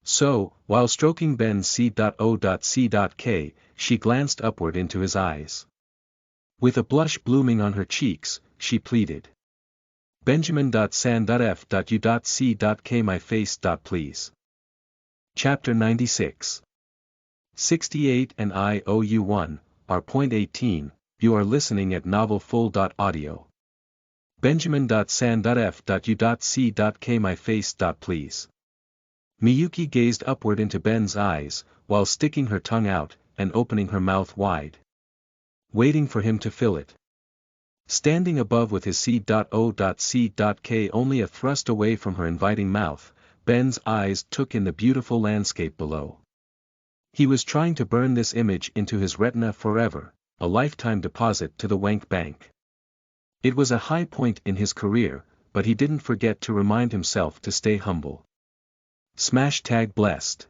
So, while stroking Ben's C.O.C.K, she glanced upward into his eyes. With a blush blooming on her cheeks, she pleaded. Benjamin-san. F.U.C.K my face. Please. Chapter 96. 68 and IOU1, R.18, you are listening at novelfull.audio. Benjamin-san. F.U.C.K my face. Please. Miyuki gazed upward into Ben's eyes, while sticking her tongue out, and opening her mouth wide. Waiting for him to fill it. Standing above with his C.O.C.K only a thrust away from her inviting mouth, Ben's eyes took in the beautiful landscape below. He was trying to burn this image into his retina forever, a lifetime deposit to the Wank Bank. It was a high point in his career, but he didn't forget to remind himself to stay humble. Smash tag blessed.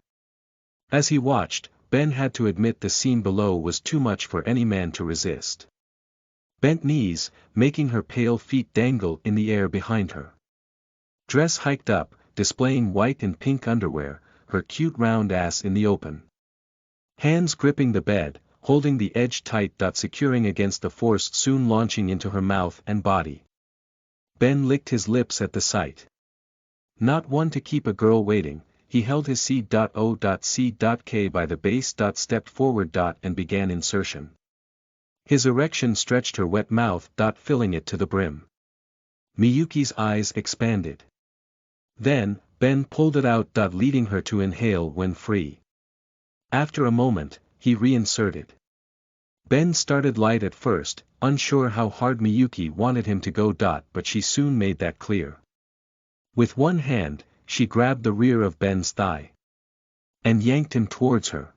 As he watched, Ben had to admit the scene below was too much for any man to resist. Bent knees, making her pale feet dangle in the air behind her. Dress hiked up, displaying white and pink underwear, her cute round ass in the open. Hands gripping the bed, holding the edge tight. Securing against the force soon launching into her mouth and body. Ben licked his lips at the sight. Not one to keep a girl waiting, he held his C.O.C.K by the base. Stepped forward. And began insertion. His erection stretched her wet mouth. Filling it to the brim. Miyuki's eyes expanded. Then, Ben pulled it out. Leading her to inhale when free. After a moment, he reinserted. Ben started light at first, unsure how hard Miyuki wanted him to go. But she soon made that clear. With one hand, she grabbed the rear of Ben's thigh. And yanked him towards her.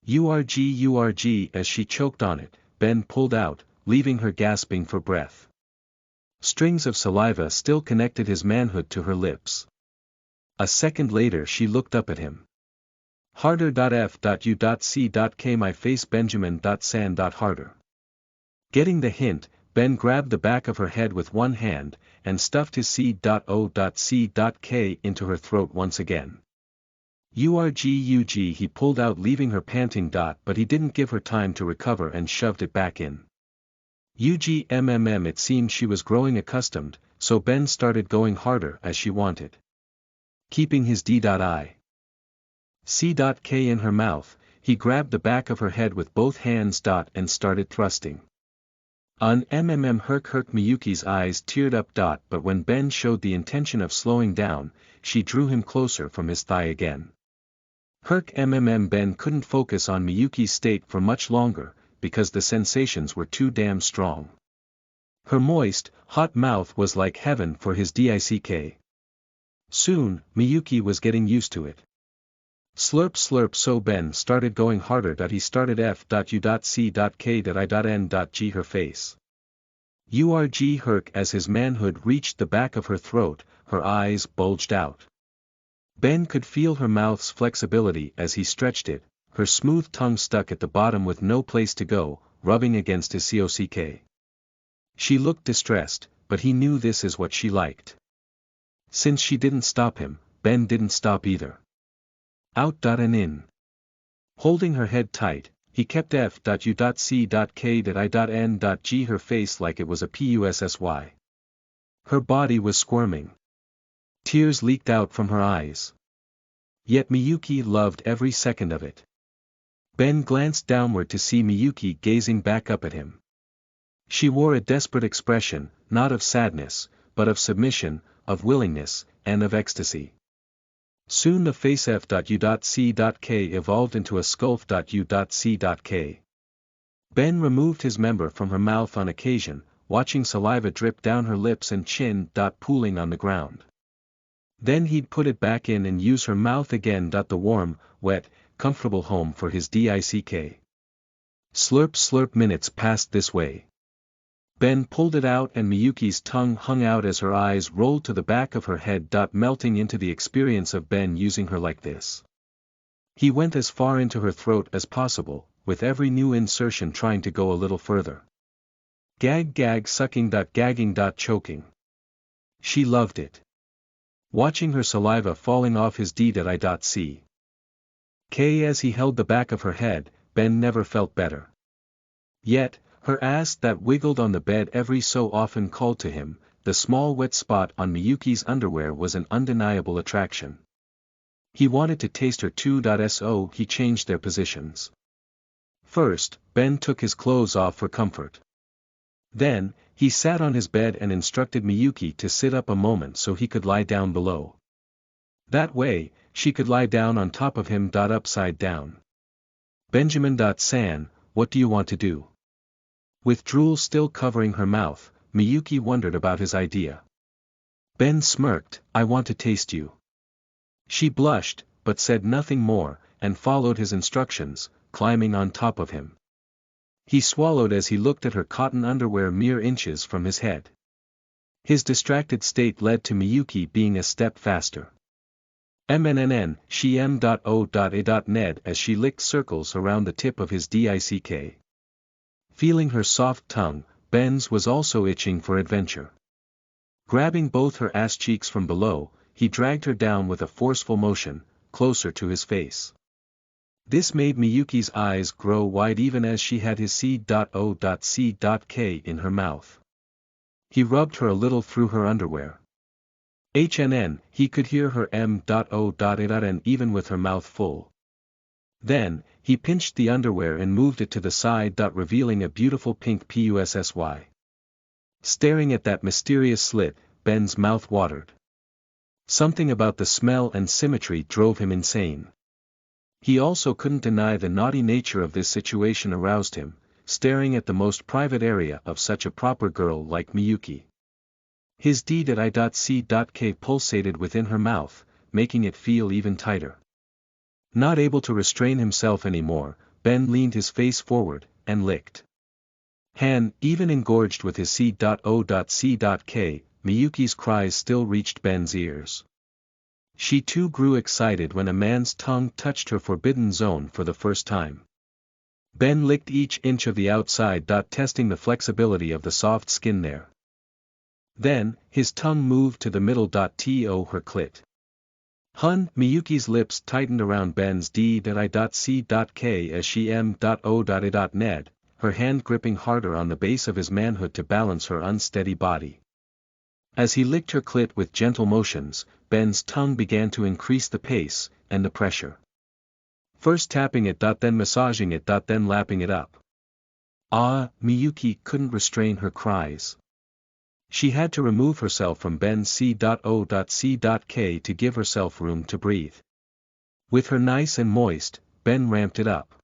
URG as she choked on it, Ben pulled out, leaving her gasping for breath. Strings of saliva still connected his manhood to her lips. A second later she looked up at him. Harder.f.u.c.k my face Benjamin.san.harder. Getting the hint, Ben grabbed the back of her head with one hand, and stuffed his C.O.C.K into her throat once again. URGUG he pulled out leaving her panting. But he didn't give her time to recover and shoved it back in. UGMMM it seemed she was growing accustomed, so Ben started going harder as she wanted. Keeping his D.I. C.K in her mouth, he grabbed the back of her head with both hands. And started thrusting. Herk Miyuki's eyes teared up. But when Ben showed the intention of slowing down, she drew him closer from his thigh again. Ben couldn't focus on Miyuki's state for much longer, because the sensations were too damn strong. Her moist, hot mouth was like heaven for his dick. Soon, Miyuki was getting used to it. Slurp slurp so Ben started going harder. He started F.U.C.K.I.N.G her face. URG Herc as his manhood reached the back of her throat, her eyes bulged out. Ben could feel her mouth's flexibility as he stretched it, her smooth tongue stuck at the bottom with no place to go, rubbing against his cock. She looked distressed, but he knew this is what she liked. Since she didn't stop him, Ben didn't stop either. Out and in. Holding her head tight, he kept F.U.C.K.I.N.G her face like it was a pussy. Her body was squirming. Tears leaked out from her eyes. Yet Miyuki loved every second of it. Ben glanced downward to see Miyuki gazing back up at him. She wore a desperate expression, not of sadness, but of submission, of willingness, and of ecstasy. Soon the face F.U.C.K evolved into a sculf.U.C.K. Ben removed his member from her mouth on occasion, watching saliva drip down her lips and chin. Pooling on the ground. Then he'd put it back in and use her mouth again. The warm, wet, comfortable home for his dick. Slurp slurp minutes passed this way. Ben pulled it out and Miyuki's tongue hung out as her eyes rolled to the back of her head. Melting into the experience of Ben using her like this. He went as far into her throat as possible, with every new insertion trying to go a little further. Gag gag sucking. Gagging. Choking. She loved it. Watching her saliva falling off his D.I.C. K as he held the back of her head, Ben never felt better. Yet, her ass that wiggled on the bed every so often called to him, the small wet spot on Miyuki's underwear was an undeniable attraction. He wanted to taste her too. So he changed their positions. First, Ben took his clothes off for comfort. Then, he sat on his bed and instructed Miyuki to sit up a moment so he could lie down below. That way, she could lie down on top of him. Upside down. Benjamin.San, what do you want to do? With drool still covering her mouth, Miyuki wondered about his idea. Ben smirked, I want to taste you. She blushed, but said nothing more, and followed his instructions, climbing on top of him. He swallowed as he looked at her cotton underwear mere inches from his head. His distracted state led to Miyuki being a step faster. She m.o.a.ned as she licked circles around the tip of his dick. Feeling her soft tongue, Ben's was also itching for adventure. Grabbing both her ass cheeks from below, he dragged her down with a forceful motion, closer to his face. This made Miyuki's eyes grow wide even as she had his C.O.C.K in her mouth. He rubbed her a little through her underwear. He could hear her M.O.N even with her mouth full. Then, he pinched the underwear and moved it to the side. Revealing a beautiful pink pussy. Staring at that mysterious slit, Ben's mouth watered. Something about the smell and symmetry drove him insane. He also couldn't deny the naughty nature of this situation aroused him, staring at the most private area of such a proper girl like Miyuki. His D.I.C.K pulsated within her mouth, making it feel even tighter. Not able to restrain himself anymore, Ben leaned his face forward, and licked. Han, even engorged with his C.O.C.K, Miyuki's cries still reached Ben's ears. She too grew excited when a man's tongue touched her forbidden zone for the first time. Ben licked each inch of the outside. Testing the flexibility of the soft skin there. Then, his tongue moved to the middle. To her clit. Miyuki's lips tightened around Ben's D.I.C.K as she M.O.Ned, her hand gripping harder on the base of his manhood to balance her unsteady body. As he licked her clit with gentle motions, Ben's tongue began to increase the pace, and the pressure. First tapping it. Then massaging it. Then lapping it up. Miyuki couldn't restrain her cries. She had to remove herself from Ben's C.O.C.K to give herself room to breathe. With her nice and moist, Ben ramped it up.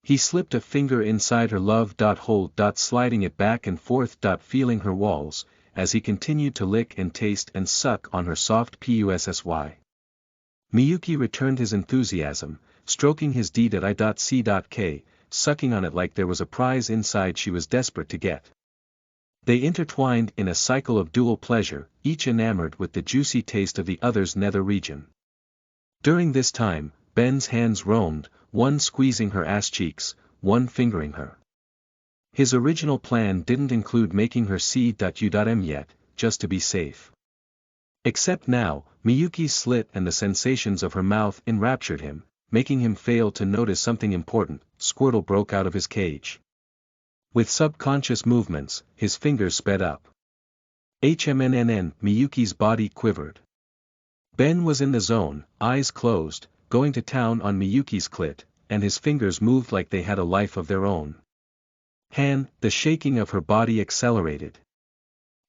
He slipped a finger inside her love. Hold. Sliding it back and forth. Feeling her walls, as he continued to lick and taste and suck on her soft pussy. Miyuki returned his enthusiasm, stroking his D.I.C.K, sucking on it like there was a prize inside she was desperate to get. They intertwined in a cycle of dual pleasure, each enamored with the juicy taste of the other's nether region. During this time, Ben's hands roamed, one squeezing her ass cheeks, one fingering her. His original plan didn't include making her C.U.M yet, just to be safe. Except now, Miyuki's slit and the sensations of her mouth enraptured him, making him fail to notice something important. Squirtle broke out of his cage. With subconscious movements, his fingers sped up. Miyuki's body quivered. Ben was in the zone, eyes closed, going to town on Miyuki's clit, and his fingers moved like they had a life of their own. The shaking of her body accelerated.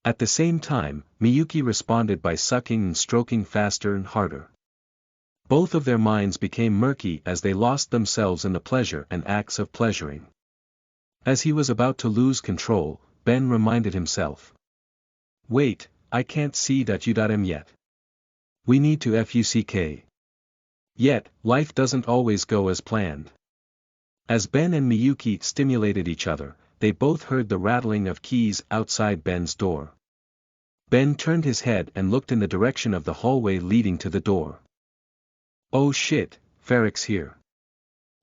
At the same time, Miyuki responded by sucking and stroking faster and harder. Both of their minds became murky as they lost themselves in the pleasure and acts of pleasuring. As he was about to lose control, Ben reminded himself. Wait, I can't C.U.M yet. We need to FUCK. Yet, life doesn't always go as planned. As Ben and Miyuki stimulated each other, they both heard the rattling of keys outside Ben's door. Ben turned his head and looked in the direction of the hallway leading to the door. Oh shit, Ferrick's here.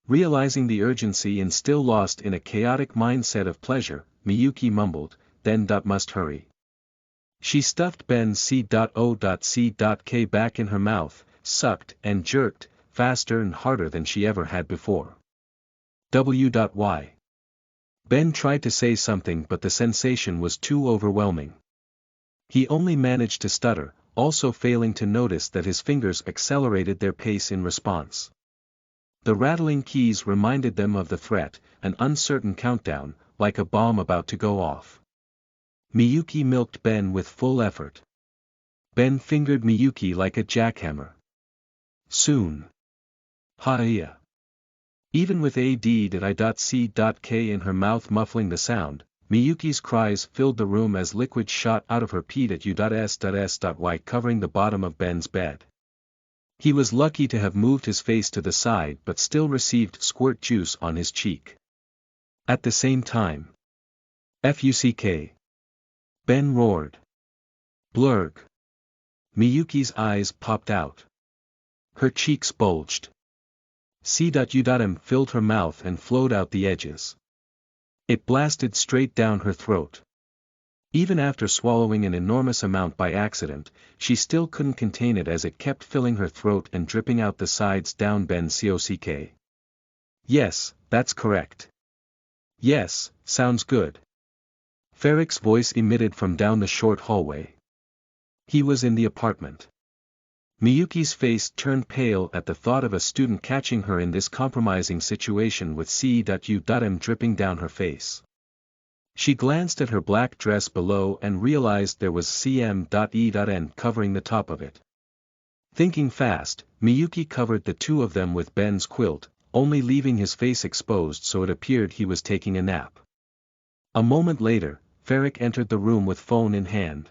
Realizing the urgency and still lost in a chaotic mindset of pleasure, Miyuki mumbled, then must hurry. She stuffed Ben's C.O.C.K back in her mouth, sucked and jerked, faster and harder than she ever had before. W.Y. Ben tried to say something but the sensation was too overwhelming. He only managed to stutter, also failing to notice that his fingers accelerated their pace in response. The rattling keys reminded them of the threat, an uncertain countdown, like a bomb about to go off. Miyuki milked Ben with full effort. Ben fingered Miyuki like a jackhammer. Soon. Ha-ya. Even with A.D.I.C.K in her mouth muffling the sound, Miyuki's cries filled the room as liquid shot out of her P.U.S.S.Y covering the bottom of Ben's bed. He was lucky to have moved his face to the side but still received squirt juice on his cheek. At the same time. FUCK. Ben roared. Blurg. Miyuki's eyes popped out. Her cheeks bulged. C.U.M filled her mouth and flowed out the edges. It blasted straight down her throat. Even after swallowing an enormous amount by accident, she still couldn't contain it as it kept filling her throat and dripping out the sides down Ben's COCK. Yes, that's correct. Yes, sounds good. Ferrick's voice emitted from down the short hallway. He was in the apartment. Miyuki's face turned pale at the thought of a student catching her in this compromising situation with C.U.M dripping down her face. She glanced at her black dress below and realized there was CM.E.N covering the top of it. Thinking fast, Miyuki covered the two of them with Ben's quilt, only leaving his face exposed so it appeared he was taking a nap. A moment later, Ferrick entered the room with phone in hand.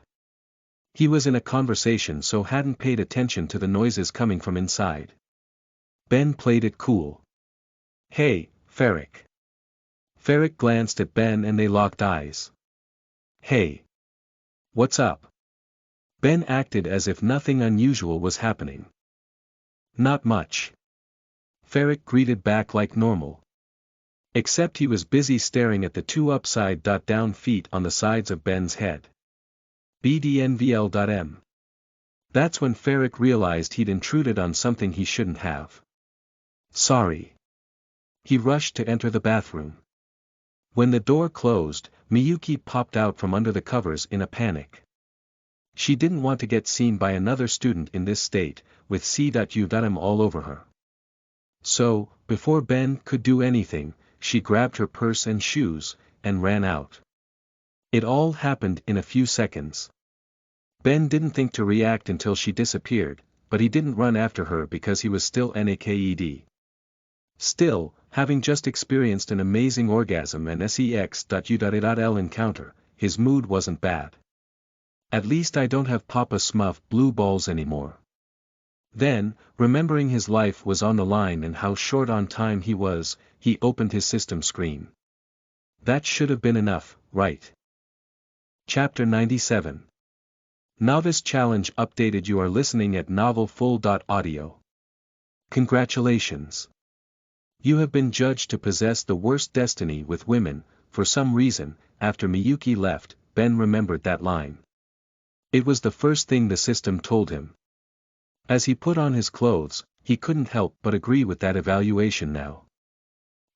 He was in a conversation so hadn't paid attention to the noises coming from inside. Ben played it cool. Hey, Ferrick. Ferric glanced at Ben and they locked eyes. Hey. What's up? Ben acted as if nothing unusual was happening. Not much. Ferric greeted back like normal. Except he was busy staring at the two upside-down feet on the sides of Ben's head. BDNVL.M. That's when Ferric realized he'd intruded on something he shouldn't have. Sorry. He rushed to enter the bathroom. When the door closed, Miyuki popped out from under the covers in a panic. She didn't want to get seen by another student in this state, with C.U.M all over her. So, before Ben could do anything, she grabbed her purse and shoes, and ran out. It all happened in a few seconds. Ben didn't think to react until she disappeared, but he didn't run after her because he was still naked. Still, having just experienced an amazing orgasm and sex.u.l encounter, his mood wasn't bad. At least I don't have Papa Smurf blue balls anymore. Then, remembering his life was on the line and how short on time he was, he opened his system screen. That should have been enough, right? Chapter 97. Novice Challenge updated. You are listening at novelfull.audio. Congratulations. You have been judged to possess the worst destiny with women. For some reason, after Miyuki left, Ben remembered that line. It was the first thing the system told him. As he put on his clothes, he couldn't help but agree with that evaluation now.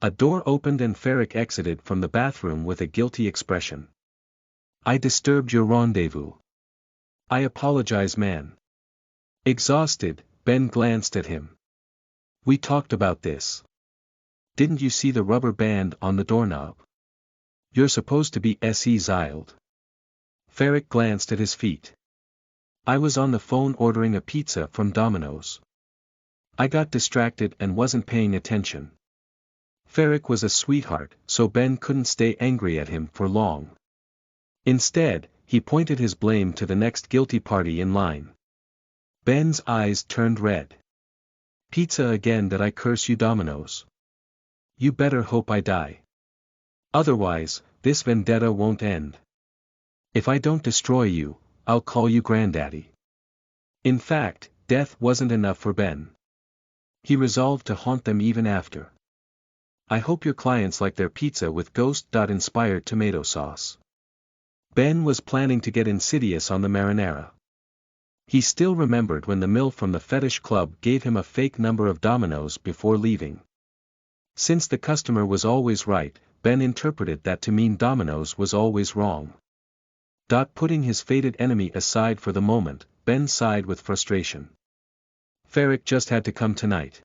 A door opened and Ferric exited from the bathroom with a guilty expression. I disturbed your rendezvous. I apologize, man. Exhausted, Ben glanced at him. We talked about this. Didn't you see the rubber band on the doorknob? You're supposed to be SE-ziled. Ferric glanced at his feet. I was on the phone ordering a pizza from Domino's. I got distracted and wasn't paying attention. Ferric was a sweetheart, so Ben couldn't stay angry at him for long. Instead, he pointed his blame to the next guilty party in line. Ben's eyes turned red. Pizza again? Did I curse you, Domino's? You better hope I die. Otherwise, this vendetta won't end. If I don't destroy you, I'll call you Granddaddy. In fact, death wasn't enough for Ben. He resolved to haunt them even after. I hope your clients like their pizza with ghost-inspired tomato sauce. Ben was planning to get insidious on the marinara. He still remembered when the MILF from the fetish club gave him a fake number of Domino's before leaving. Since the customer was always right, Ben interpreted that to mean Domino's was always wrong. Putting his fated enemy aside for the moment, Ben sighed with frustration. Ferric just had to come tonight.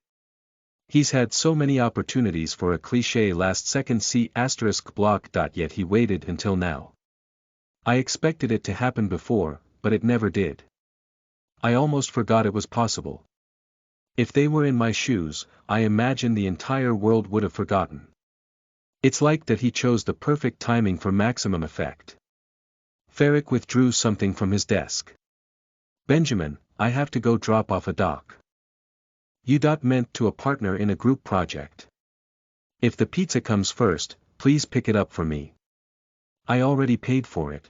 He's had so many opportunities for a cliché last-second C*block. Yet he waited until now. I expected it to happen before, but it never did. I almost forgot it was possible. If they were in my shoes, I imagine the entire world would have forgotten. It's like that he chose the perfect timing for maximum effect. Ferric withdrew something from his desk. Benjamin, I have to go drop off a doc. You meant to a partner in a group project. If the pizza comes first, please pick it up for me. I already paid for it.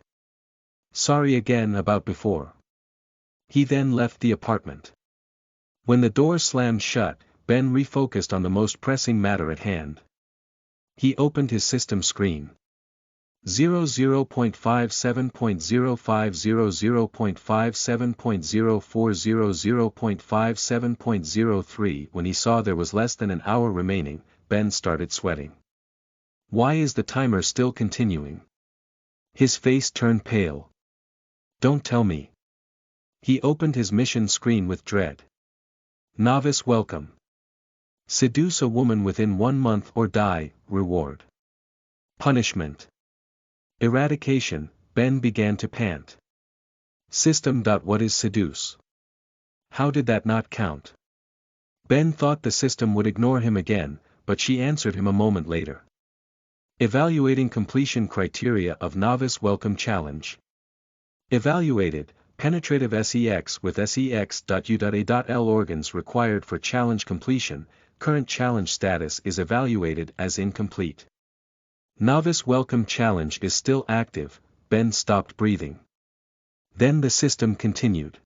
Sorry again about before. He then left the apartment. When the door slammed shut, Ben refocused on the most pressing matter at hand. He opened his system screen. 00.57.050.57.040.57.03. When he saw there was less than an hour remaining, Ben started sweating. Why is the timer still continuing? His face turned pale. Don't tell me. He opened his mission screen with dread. Novice welcome. Seduce a woman within 1 month or die, reward. Punishment. Eradication. Ben began to pant. System. What is seduce? How did that not count? Ben thought the system would ignore him again, but she answered him a moment later. Evaluating completion criteria of Novice Welcome Challenge. Evaluated. Penetrative sex with sex.u.a.l organs required for challenge completion. Current challenge status is evaluated as incomplete. Novice welcome challenge is still active. Ben stopped breathing. Then the system continued.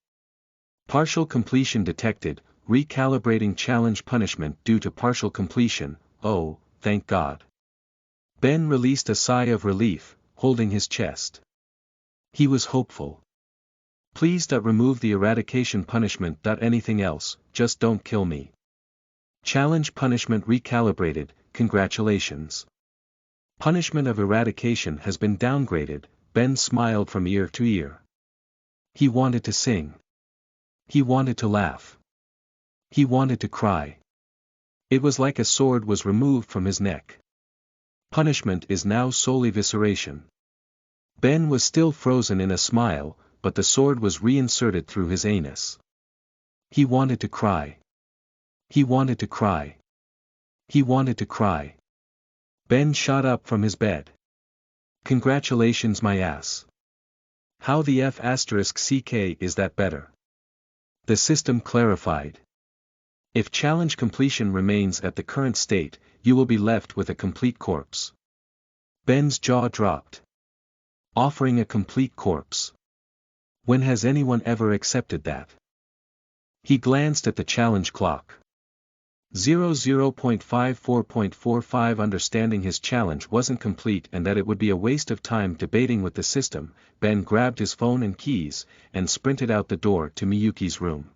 Partial completion detected, recalibrating challenge punishment due to partial completion. Oh, thank God. Ben released a sigh of relief, holding his chest. He was hopeful. Please remove the eradication punishment. Anything else, just don't kill me. Challenge punishment recalibrated, congratulations. Punishment of eradication has been downgraded. Ben smiled from ear to ear. He wanted to sing. He wanted to laugh. He wanted to cry. It was like a sword was removed from his neck. Punishment is now solely visceration. Ben was still frozen in a smile, but the sword was reinserted through his anus. He wanted to cry. He wanted to cry. He wanted to cry. Ben shot up from his bed. Congratulations my ass. How the F***ck is that better? The system clarified. If challenge completion remains at the current state, you will be left with a complete corpse. Ben's jaw dropped. Offering a complete corpse. When has anyone ever accepted that? He glanced at the challenge clock. 00.54.45. Understanding his challenge wasn't complete and that it would be a waste of time debating with the system, Ben grabbed his phone and keys, and sprinted out the door to Miyuki's room.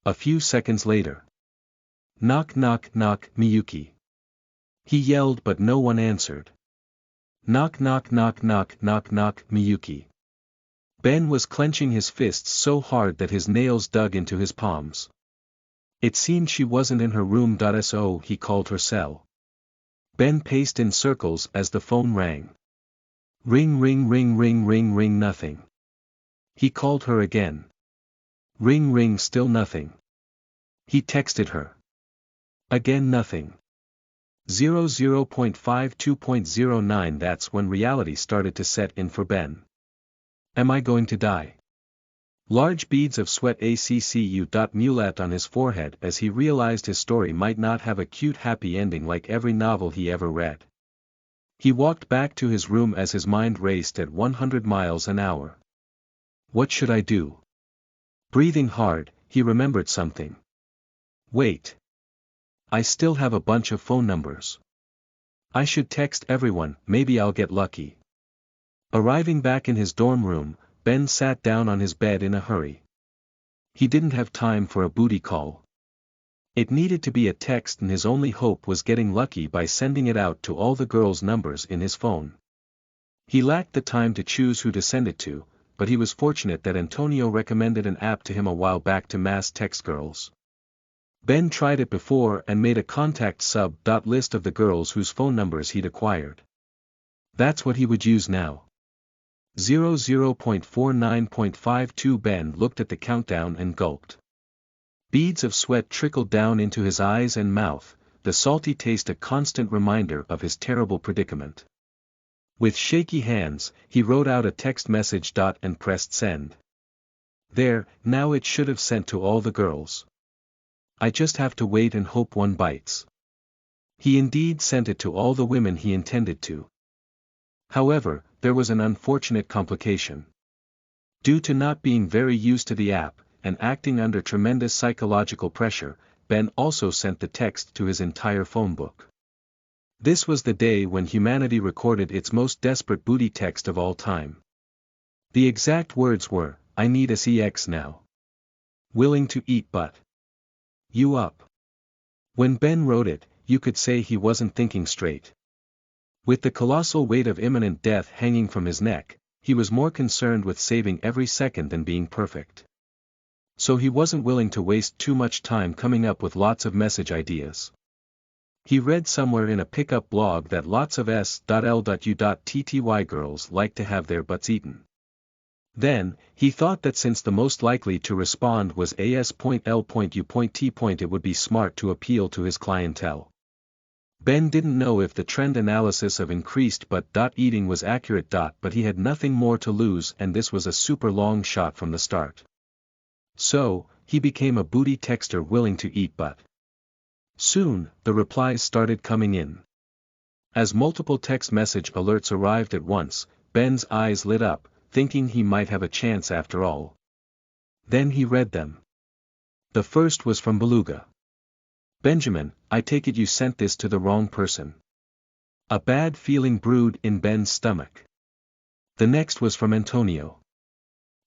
A few seconds later. Knock knock knock, Miyuki. He yelled but no one answered. Knock knock knock knock knock knock, Miyuki. Ben was clenching his fists so hard that his nails dug into his palms. It seemed she wasn't in her room. So he called her cell. Ben paced in circles as the phone rang. Ring ring ring ring ring ring, nothing. He called her again. Ring ring, still nothing. He texted her. Again nothing. 00.52.09. That's when reality started to set in for Ben. Am I going to die? Large beads of sweat mulat on his forehead as he realized his story might not have a cute happy ending like every novel he ever read. He walked back to his room as his mind raced at 100 miles an hour. What should I do? Breathing hard, he remembered something. Wait. I still have a bunch of phone numbers. I should text everyone, maybe I'll get lucky. Arriving back in his dorm room, Ben sat down on his bed in a hurry. He didn't have time for a booty call. It needed to be a text and his only hope was getting lucky by sending it out to all the girls' numbers in his phone. He lacked the time to choose who to send it to, but he was fortunate that Antonio recommended an app to him a while back to mass text girls. Ben tried it before and made a contact list of the girls whose phone numbers he'd acquired. That's what he would use now. 00.49.52. Ben looked at the countdown and gulped. Beads of sweat trickled down into his eyes and mouth, the salty taste a constant reminder of his terrible predicament. With shaky hands, he wrote out a text message and pressed send. There, now it should have sent to all the girls. I just have to wait and hope one bites. He indeed sent it to all the women he intended to. However, there was an unfortunate complication. Due to not being very used to the app, and acting under tremendous psychological pressure, Ben also sent the text to his entire phone book. This was the day when humanity recorded its most desperate booty text of all time. The exact words were, I need a sex now. Willing to eat butt. You up? When Ben wrote it, you could say he wasn't thinking straight. With the colossal weight of imminent death hanging from his neck, he was more concerned with saving every second than being perfect. So he wasn't willing to waste too much time coming up with lots of message ideas. He read somewhere in a pickup blog that lots of s.l.u.tty girls like to have their butts eaten. Then, he thought that since the most likely to respond was as.l.u.t. it would be smart to appeal to his clientele. Ben didn't know if the trend analysis of increased butt eating was accurate but he had nothing more to lose and this was a super long shot from the start. So, he became a booty texter willing to eat butt. Soon, the replies started coming in. As multiple text message alerts arrived at once, Ben's eyes lit up, thinking he might have a chance after all. Then he read them. The first was from Beluga. Benjamin, I take it you sent this to the wrong person. A bad feeling brewed in Ben's stomach. The next was from Antonio.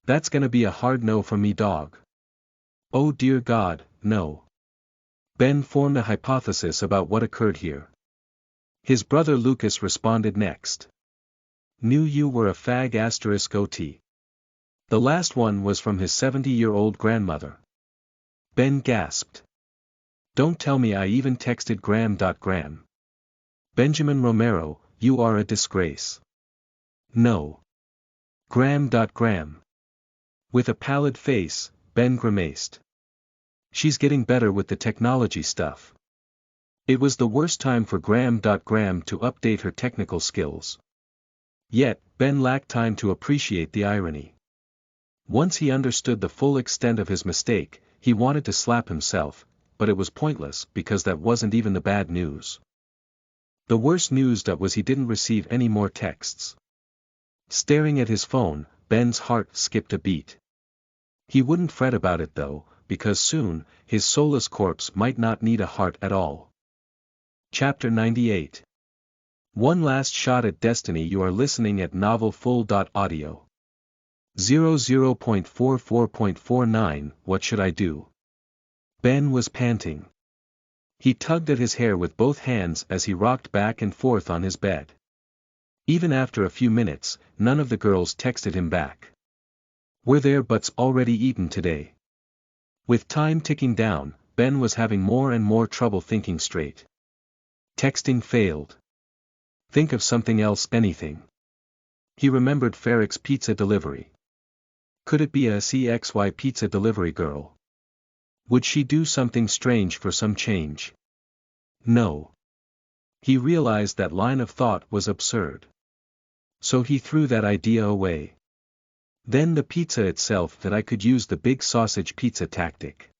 That's gonna be a hard no from me, dog. Oh dear God, no. Ben formed a hypothesis about what occurred here. His brother Lucas responded next. Knew you were a fag *OT. The last one was from his 70-year-old grandmother. Ben gasped. Don't tell me I even texted Graham. Benjamin Romero, you are a disgrace. No. Graham. With a pallid face, Ben grimaced. She's getting better with the technology stuff. It was the worst time for Graham to update her technical skills. Yet, Ben lacked time to appreciate the irony. Once he understood the full extent of his mistake, he wanted to slap himself, but it was pointless because that wasn't even the bad news. The worst news was he didn't receive any more texts. Staring at his phone, Ben's heart skipped a beat. He wouldn't fret about it though, because soon, his soulless corpse might not need a heart at all. Chapter 98. One last shot at destiny. You are listening at novelfull.audio. 00.44.49. What should I do? Ben was panting. He tugged at his hair with both hands as he rocked back and forth on his bed. Even after a few minutes, none of the girls texted him back. Were their butts already eaten today? With time ticking down, Ben was having more and more trouble thinking straight. Texting failed. Think of something else, anything. He remembered Ferrick's pizza delivery. Could it be a CXY pizza delivery girl? Would she do something strange for some change? No. He realized that line of thought was absurd. So he threw that idea away. Then the pizza itself, that I could use the big sausage pizza tactic.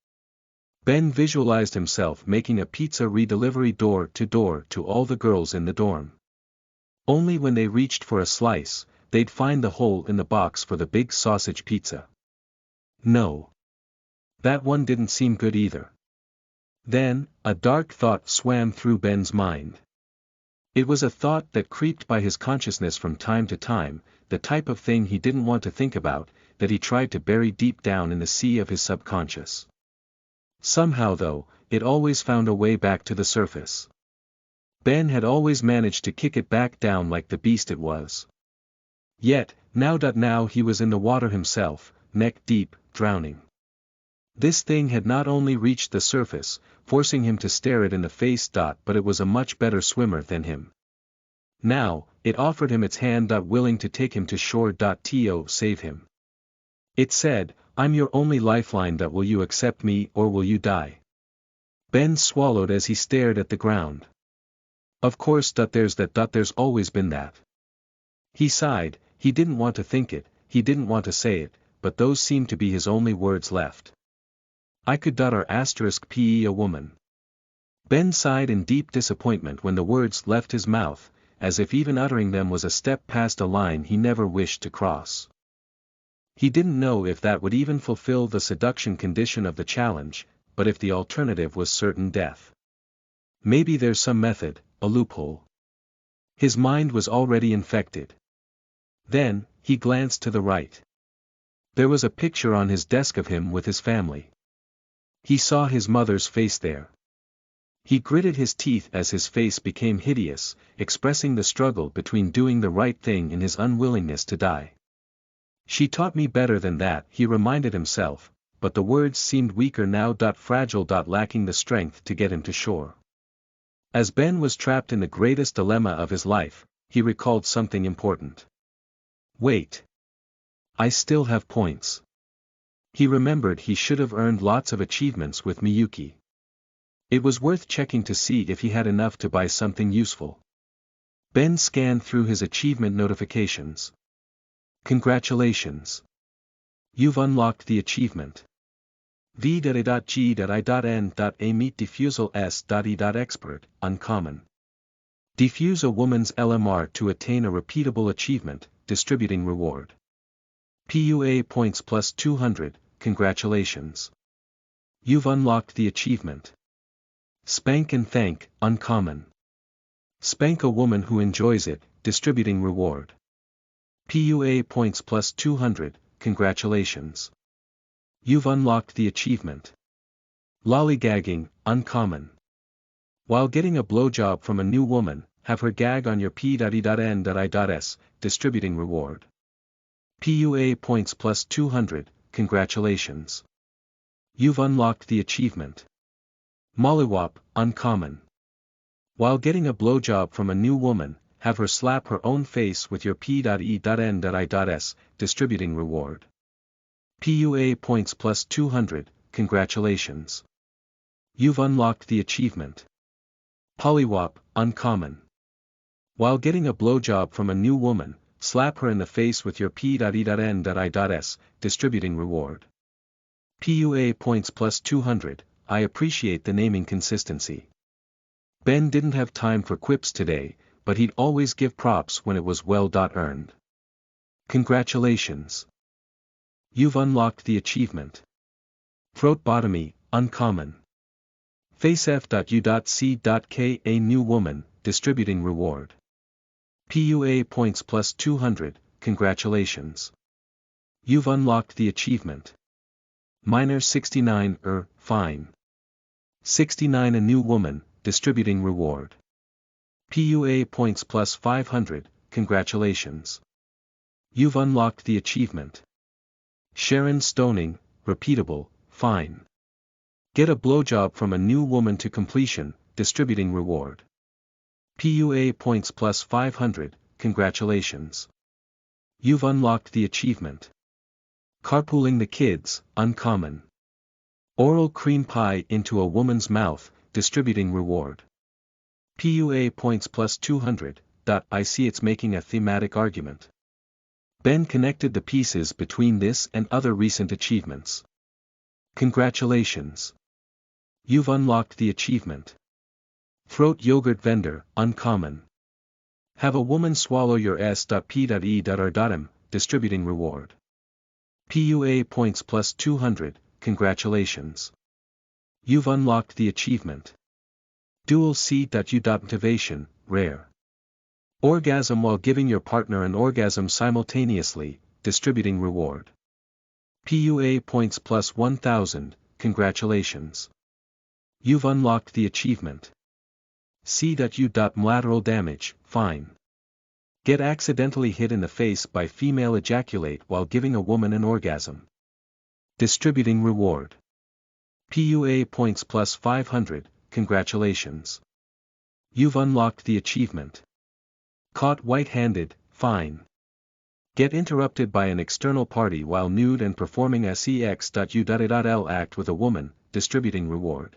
Ben visualized himself making a pizza redelivery door to all the girls in the dorm. Only when they reached for a slice, they'd find the hole in the box for the big sausage pizza. No. That one didn't seem good either. Then, a dark thought swam through Ben's mind. It was a thought that creeped by his consciousness from time to time, the type of thing he didn't want to think about, that he tried to bury deep down in the sea of his subconscious. Somehow though, it always found a way back to the surface. Ben had always managed to kick it back down like the beast it was. Yet, now he was in the water himself, neck deep, drowning. This thing had not only reached the surface, forcing him to stare it in the face, but it was a much better swimmer than him. Now, it offered him its hand, willing to take him to shore. To save him. It said, I'm your only lifeline. Will you accept me or will you die? Ben swallowed as he stared at the ground. Of course. There's always been that. He sighed. He didn't want to think it, he didn't want to say it, but those seemed to be his only words left. I could *pe a woman. Ben sighed in deep disappointment when the words left his mouth, as if even uttering them was a step past a line he never wished to cross. He didn't know if that would even fulfill the seduction condition of the challenge, but if the alternative was certain death. Maybe there's some method, a loophole. His mind was already infected. Then, he glanced to the right. There was a picture on his desk of him with his family. He saw his mother's face there. He gritted his teeth as his face became hideous, expressing the struggle between doing the right thing and his unwillingness to die. She taught me better than that, he reminded himself, but the words seemed weaker now. Fragile. Lacking the strength to get him to shore. As Ben was trapped in the greatest dilemma of his life, he recalled something important. Wait. I still have points. He remembered he should have earned lots of achievements with Miyuki. It was worth checking to see if he had enough to buy something useful. Ben scanned through his achievement notifications. Congratulations. You've unlocked the achievement. V.I.G.N.A meet diffusal S.E.expert, uncommon. Defuse a woman's LMR to attain a repeatable achievement, distributing reward. PUA points plus 200, congratulations. You've unlocked the achievement. Spank and thank, uncommon. Spank a woman who enjoys it, distributing reward. PUA points plus 200, congratulations. You've unlocked the achievement. Lollygagging, uncommon. While getting a blowjob from a new woman, have her gag on your p.e.n.i.s, distributing reward. PUA points plus 200, congratulations. You've unlocked the achievement. Mollywop, uncommon. While getting a blowjob from a new woman, have her slap her own face with your p.e.n.i.s, distributing reward. PUA points plus 200, congratulations. You've unlocked the achievement. Pollywop, uncommon. While getting a blowjob from a new woman, slap her in the face with your p.e.n.i.s, distributing reward. PUA points plus 200, I appreciate the naming consistency. Ben didn't have time for quips today, but he'd always give props when it was well earned. Congratulations. You've unlocked the achievement. Throatbotomy, uncommon. FaceF.U.C.K a new woman, distributing reward. PUA points plus 200, congratulations. You've unlocked the achievement. Minor 69 fine. 69 a new woman, distributing reward. PUA points plus 500, congratulations. You've unlocked the achievement. Sharon stoning, repeatable, fine. Get a blowjob from a new woman to completion, distributing reward. PUA points plus 500, congratulations. You've unlocked the achievement. Carpooling the kids, uncommon. Oral cream pie into a woman's mouth, distributing reward. PUA points plus 200, I see it's making a thematic argument. Ben connected the pieces between this and other recent achievements. Congratulations. You've unlocked the achievement. Throat yogurt vendor, uncommon. Have a woman swallow your s.p.e.r.m, distributing reward. PUA points plus 200, congratulations. You've unlocked the achievement. Dual C.U. motivation, rare. Orgasm while giving your partner an orgasm simultaneously, distributing reward. PUA points plus 1000, congratulations. You've unlocked the achievement. C.U. Lateral damage, fine. Get accidentally hit in the face by female ejaculate while giving a woman an orgasm. Distributing reward. PUA points plus 500, congratulations. You've unlocked the achievement. Caught white-handed, fine. Get interrupted by an external party while nude and performing sex.u.l act with a woman, distributing reward.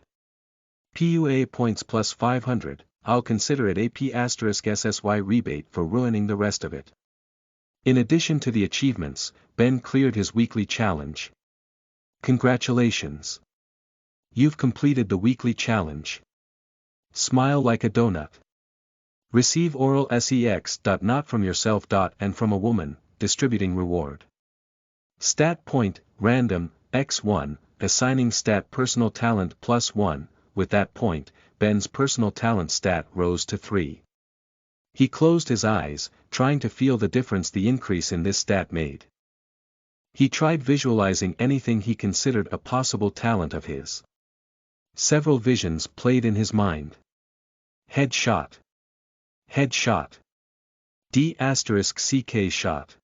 PUA points plus 500, I'll consider it a P*SSY rebate for ruining the rest of it. In addition to the achievements, Ben cleared his weekly challenge. Congratulations. You've completed the weekly challenge. Smile like a donut. Receive oral sex. Not from yourself. And from a woman, distributing reward. Stat point, random, x1, assigning stat personal talent plus 1, with that point, Ben's personal talent stat rose to 3. He closed his eyes, trying to feel the difference the increase in this stat made. He tried visualizing anything he considered a possible talent of his. Several visions played in his mind. Headshot. Headshot. D*CK shot.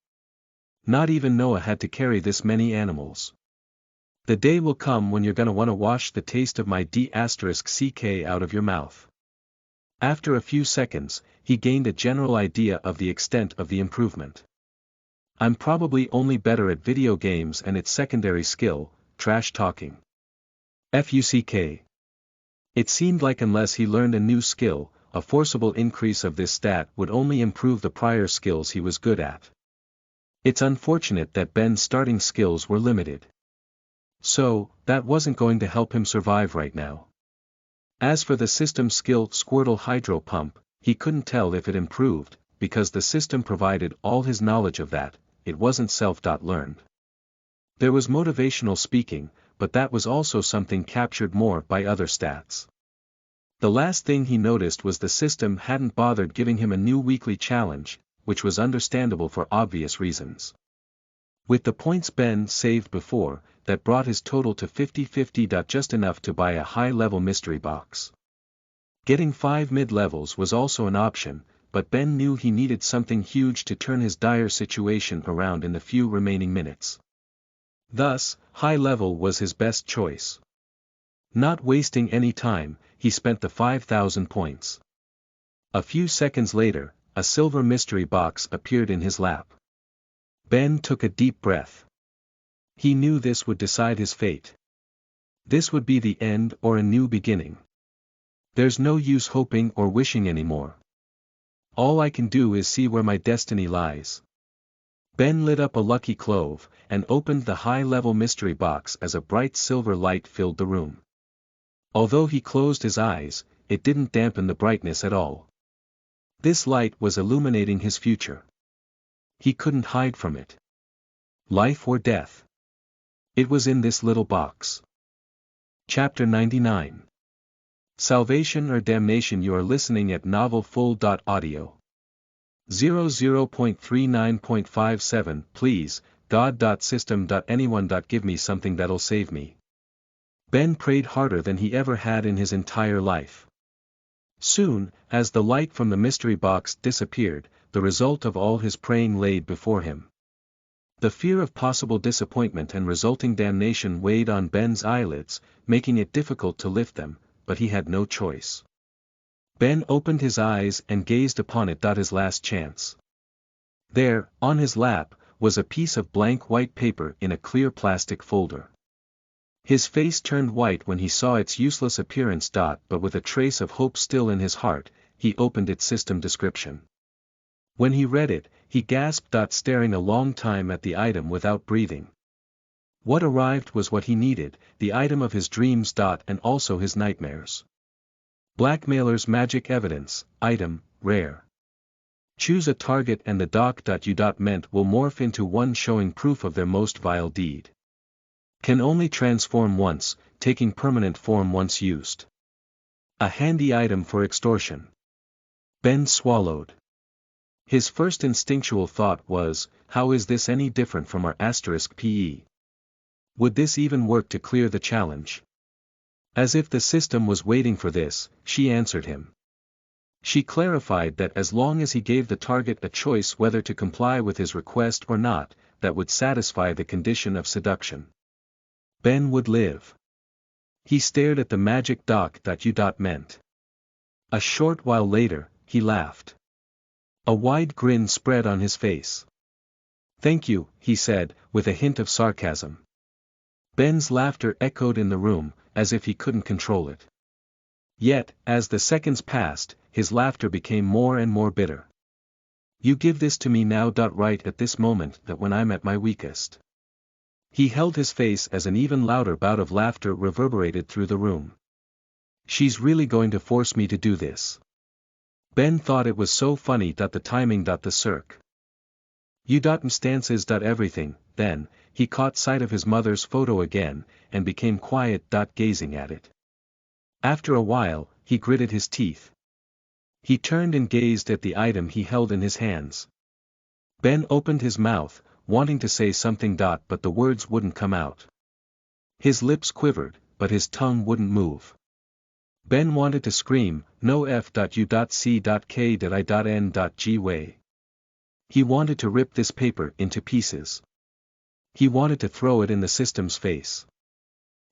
Not even Noah had to carry this many animals. The day will come when you're gonna wanna wash the taste of my D*CK out of your mouth. After a few seconds, he gained a general idea of the extent of the improvement. I'm probably only better at video games and its secondary skill, trash talking. FUCK. It seemed like unless he learned a new skill, a forcible increase of this stat would only improve the prior skills he was good at. It's unfortunate that Ben's starting skills were limited. So, that wasn't going to help him survive right now. As for the system skill Squirtle Hydro Pump, he couldn't tell if it improved, because the system provided all his knowledge of that, it wasn't self-learned. There was motivational speaking, but that was also something captured more by other stats. The last thing he noticed was the system hadn't bothered giving him a new weekly challenge, which was understandable for obvious reasons. With the points Ben saved before, that brought his total to 50-50. Just enough to buy a high-level mystery box. Getting 5 mid-levels was also an option, but Ben knew he needed something huge to turn his dire situation around in the few remaining minutes. Thus, high level was his best choice. Not wasting any time, he spent the 5,000 points. A few seconds later, a silver mystery box appeared in his lap. Ben took a deep breath. He knew this would decide his fate. This would be the end or a new beginning. There's no use hoping or wishing anymore. All I can do is see where my destiny lies. Ben lit up a lucky clove, and opened the high-level mystery box as a bright silver light filled the room. Although he closed his eyes, it didn't dampen the brightness at all. This light was illuminating his future. He couldn't hide from it. Life or death. It was in this little box. Chapter 99. Salvation or Damnation. You are listening at novelfull.audio. 00.39.57 Please, God. System. Anyone. Give me something that'll save me. Ben prayed harder than he ever had in his entire life. Soon, as the light from the mystery box disappeared, the result of all his praying laid before him. The fear of possible disappointment and resulting damnation weighed on Ben's eyelids, making it difficult to lift them, but he had no choice. Ben opened his eyes and gazed upon it. His last chance. There, on his lap, was a piece of blank white paper in a clear plastic folder. His face turned white when he saw its useless appearance. But with a trace of hope still in his heart, he opened its system description. When he read it, he gasped. Staring a long time at the item without breathing. What arrived was what he needed, the item of his dreams. And also his nightmares. Blackmailer's magic evidence, item, rare. Choose a target and the .u. Meant will morph into one showing proof of their most vile deed. Can only transform once, taking permanent form once used. A handy item for extortion. Ben swallowed. His first instinctual thought was, how is this any different from our *PE? Would this even work to clear the challenge? As if the system was waiting for this, she answered him. She clarified that as long as he gave the target a choice whether to comply with his request or not, that would satisfy the condition of seduction. Ben would live. He stared at the magic .u. Meant. A short while later, he laughed. A wide grin spread on his face. Thank you, he said, with a hint of sarcasm. Ben's laughter echoed in the room, as if he couldn't control it. Yet, as the seconds passed, his laughter became more and more bitter. You give this to me now. Right at this moment, that when I'm at my weakest. He held his face as an even louder bout of laughter reverberated through the room. She's really going to force me to do this. Ben thought it was so funny. The timing. The circ. Stances. Everything. Then, he caught sight of his mother's photo again, and became quiet. Gazing at it. After a while, he gritted his teeth. He turned and gazed at the item he held in his hands. Ben opened his mouth, wanting to say something. But the words wouldn't come out. His lips quivered, but his tongue wouldn't move. Ben wanted to scream, no f.u.c.k.i.n.g way. He wanted to rip this paper into pieces. He wanted to throw it in the system's face.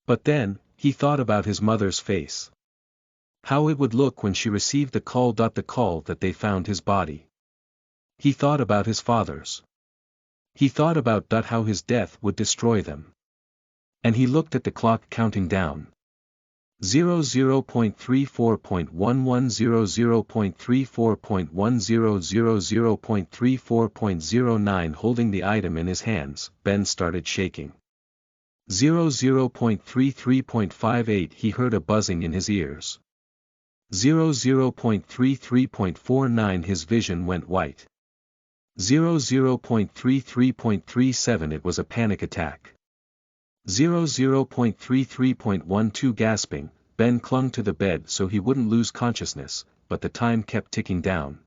But then, he thought about his mother's face. How it would look when she received the call. The call that they found his body. He thought about his father's. He thought about how his death would destroy them. And he looked at the clock counting down. 00.34.11 00.34.10 00.34.09 Holding the item in his hands, Ben started shaking. 00.33.58 He heard a buzzing in his ears. 00.33.49 His vision went white. 00.33.37 It was a panic attack. 00.33.12 Gasping, Ben clung to the bed so he wouldn't lose consciousness, but the time kept ticking down.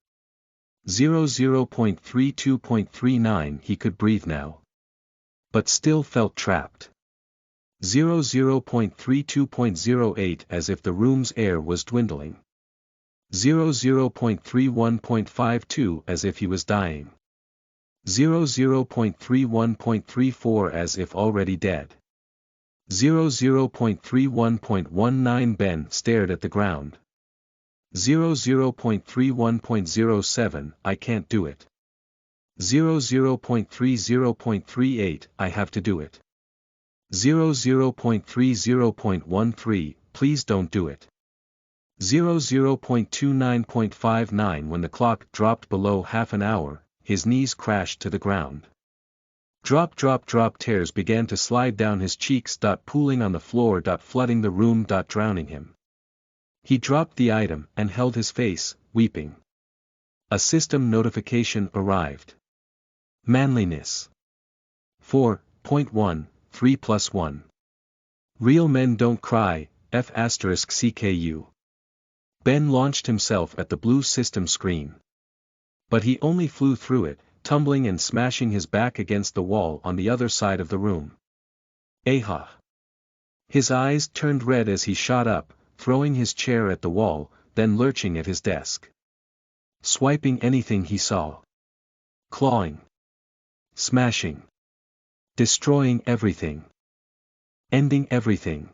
00.32.39 He could breathe now. But still felt trapped. 00.32.08 As if the room's air was dwindling. 00.31.52 As if he was dying. 00.31.34 As if already dead. 00.31.19 Ben stared at the ground. 00.31.07 I can't do it. 00.30.38 I have to do it. 00.30.13 Please don't do it. 00.29.59 When the clock dropped below half an hour, his knees crashed to the ground. Drop drop drop tears began to slide down his cheeks. Pooling on the floor. Flooding the room. Drowning him. He dropped the item and held his face, weeping. A system notification arrived. Manliness. 4.1, 3 plus 1. Real men don't cry, F***CKU. Ben launched himself at the blue system screen. But he only flew through it, tumbling and smashing his back against the wall on the other side of the room. Aha! His eyes turned red as he shot up, throwing his chair at the wall, then lurching at his desk. Swiping anything he saw. Clawing. Smashing. Destroying everything. Ending everything.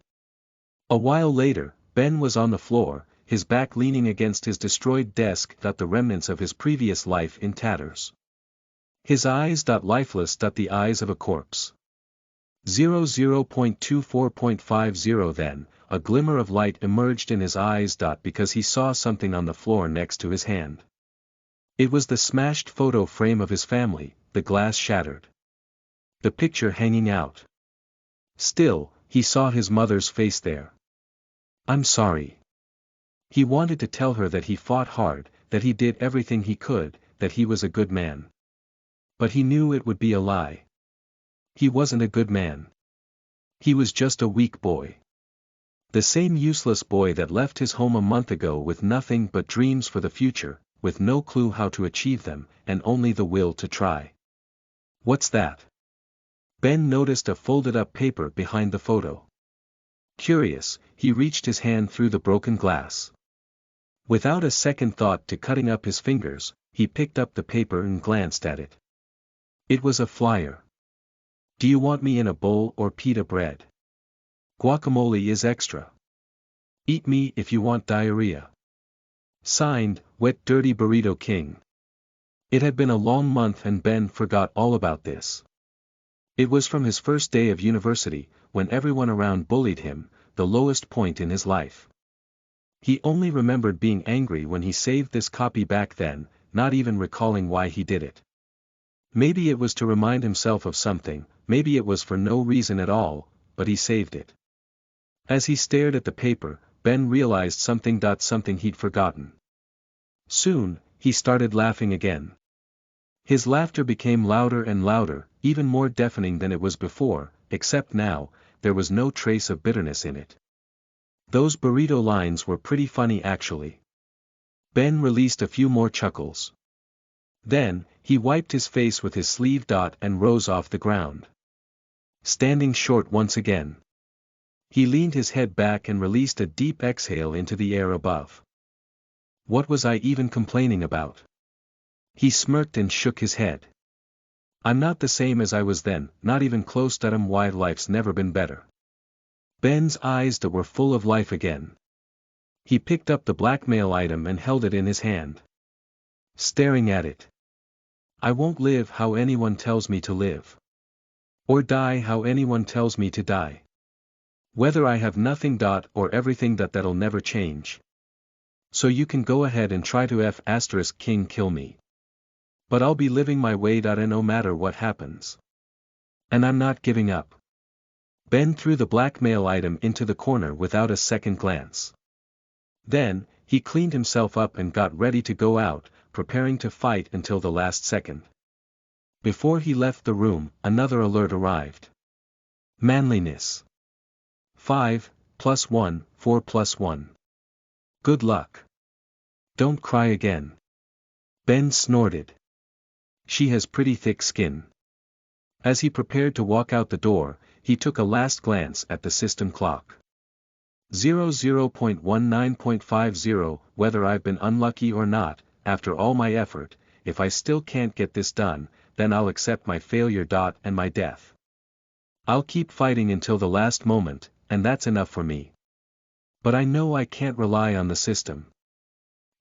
A while later, Ben was on the floor, his back leaning against his destroyed desk. The remnants of his previous life in tatters. His eyes. Lifeless. The eyes of a corpse. 00.24.50 Then, a glimmer of light emerged in his eyes. Because he saw something on the floor next to his hand. It was the smashed photo frame of his family, the glass shattered. The picture hanging out. Still, he saw his mother's face there. I'm sorry. He wanted to tell her that he fought hard, that he did everything he could, that he was a good man. But he knew it would be a lie. He wasn't a good man. He was just a weak boy. The same useless boy that left his home a month ago with nothing but dreams for the future, with no clue how to achieve them, and only the will to try. What's that? Ben noticed a folded-up paper behind the photo. Curious, he reached his hand through the broken glass. Without a second thought to cutting up his fingers, he picked up the paper and glanced at it. It was a flyer. Do you want me in a bowl or pita bread? Guacamole is extra. Eat me if you want diarrhea. Signed, Wet Dirty Burrito King. It had been a long month and Ben forgot all about this. It was from his first day of university, when everyone around bullied him, the lowest point in his life. He only remembered being angry when he saved this copy back then, not even recalling why he did it. Maybe it was to remind himself of something, maybe it was for no reason at all, but he saved it. As he stared at the paper, Ben realized something he'd forgotten. Soon, he started laughing again. His laughter became louder and louder, even more deafening than it was before, except now, there was no trace of bitterness in it. Those burrito lines were pretty funny actually. Ben released a few more chuckles. Then, he wiped his face with his sleeve. And rose off the ground. Standing short once again. He leaned his head back and released a deep exhale into the air above. What was I even complaining about? He smirked and shook his head. I'm not the same as I was then, not even close. Why life's never been better. Ben's eyes were full of life again. He picked up the blackmail item and held it in his hand. Staring at it. I won't live how anyone tells me to live. Or die how anyone tells me to die. Whether I have nothing. Or everything. That'll never change. So you can go ahead and try to King kill me. But I'll be living my way. And no matter what happens. And I'm not giving up. Ben threw the blackmail item into the corner without a second glance. Then, He cleaned himself up and got ready to go out, preparing to fight until the last second. Before he left the room, another alert arrived. Manliness. 5, +1, 4 +1. Good luck. Don't cry again. Ben snorted. She has pretty thick skin. As he prepared to walk out the door, he took a last glance at the system clock. 00.19.50. Whether I've been unlucky or not, after all my effort, if I still can't get this done, then I'll accept my failure. And my death. I'll keep fighting until the last moment, and that's enough for me. But I know I can't rely on the system.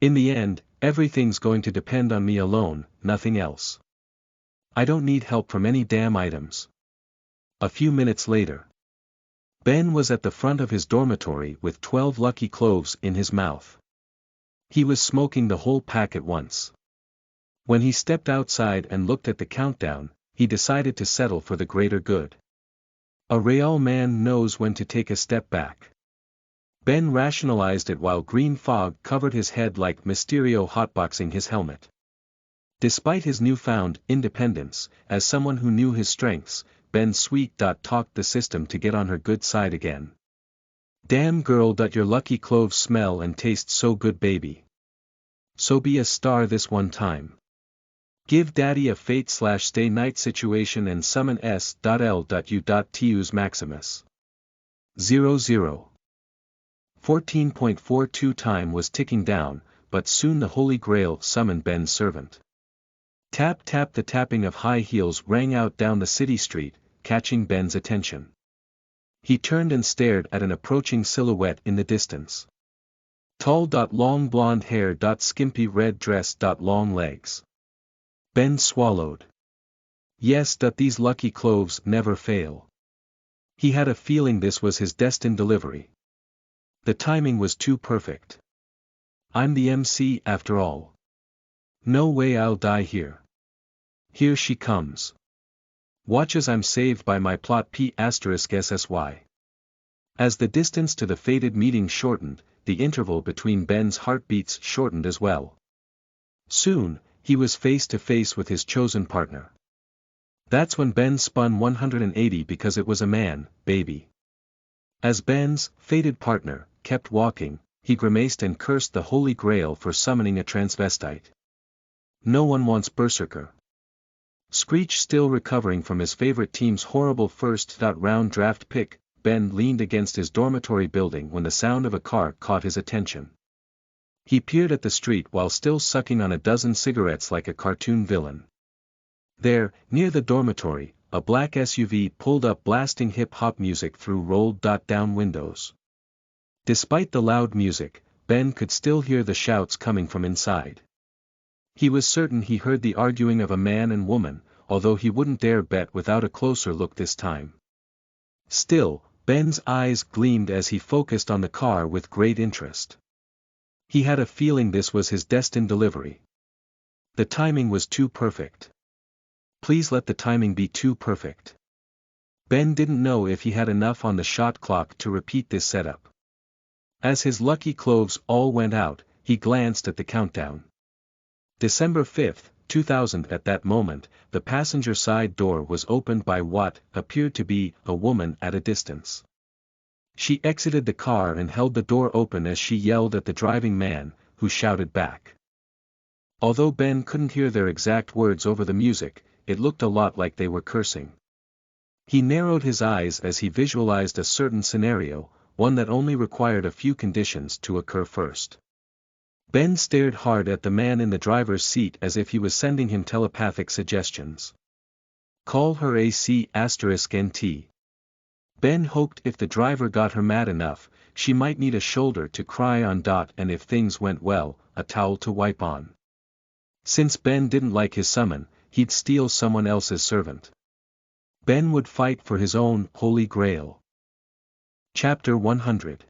In the end, everything's going to depend on me alone, nothing else. I don't need help from any damn items. A few minutes later. Ben was at the front of his dormitory with 12 lucky cloves in his mouth. He was smoking the whole pack at once. When he stepped outside and looked at the countdown, he decided to settle for the greater good. A real man knows when to take a step back. Ben rationalized it while green fog covered his head like Mysterio hotboxing his helmet. Despite his newfound independence, as someone who knew his strengths, Ben talked the system to get on her good side again. Damn girl, your lucky cloves smell and taste so good, baby. So be a star this one time. Give daddy a fate/stay night situation and summon S.L.U.Tuz Maximus. 00. 14.42 time was ticking down, but soon the Holy Grail summoned Ben's servant. Tap tap, the tapping of high heels rang out down the city street, catching Ben's attention. He turned and stared at an approaching silhouette in the distance. Tall. Long blonde hair. Skimpy red dress. Long legs. Ben swallowed. Yes. These lucky cloves never fail. He had a feeling this was his destined delivery. The timing was too perfect. I'm the MC after all. No way I'll die here. Here she comes. Watch as I'm saved by my plot P*SSY. As the distance to the fated meeting shortened, the interval between Ben's heartbeats shortened as well. Soon, he was face to face with his chosen partner. That's when Ben spun 180 because it was a man, baby. As Ben's fated partner kept walking, he grimaced and cursed the Holy Grail for summoning a transvestite. No one wants Berserker. Screech. Still recovering from his favorite team's horrible first-round draft pick, Ben leaned against his dormitory building when the sound of a car caught his attention. He peered at the street while still sucking on a dozen cigarettes like a cartoon villain. There, near the dormitory, a black SUV pulled up blasting hip-hop music through rolled-down windows. Despite the loud music, Ben could still hear the shouts coming from inside. He was certain he heard the arguing of a man and woman, although he wouldn't dare bet without a closer look this time. Still, Ben's eyes gleamed as he focused on the car with great interest. He had a feeling this was his destined delivery. The timing was too perfect. Please let the timing be too perfect. Ben didn't know if he had enough on the shot clock to repeat this setup. As his lucky cloves all went out, he glanced at the countdown. December 5, 2000. At that moment, the passenger side door was opened by what appeared to be a woman at a distance. She exited the car and held the door open as she yelled at the driving man, who shouted back. Although Ben couldn't hear their exact words over the music, it looked a lot like they were cursing. He narrowed his eyes as he visualized a certain scenario, one that only required a few conditions to occur first. Ben stared hard at the man in the driver's seat as if he was sending him telepathic suggestions. Call her AC*NT. Ben hoped if the driver got her mad enough, she might need a shoulder to cry on. And if things went well, a towel to wipe on. Since Ben didn't like his summon, he'd steal someone else's servant. Ben would fight for his own Holy Grail. Chapter 100.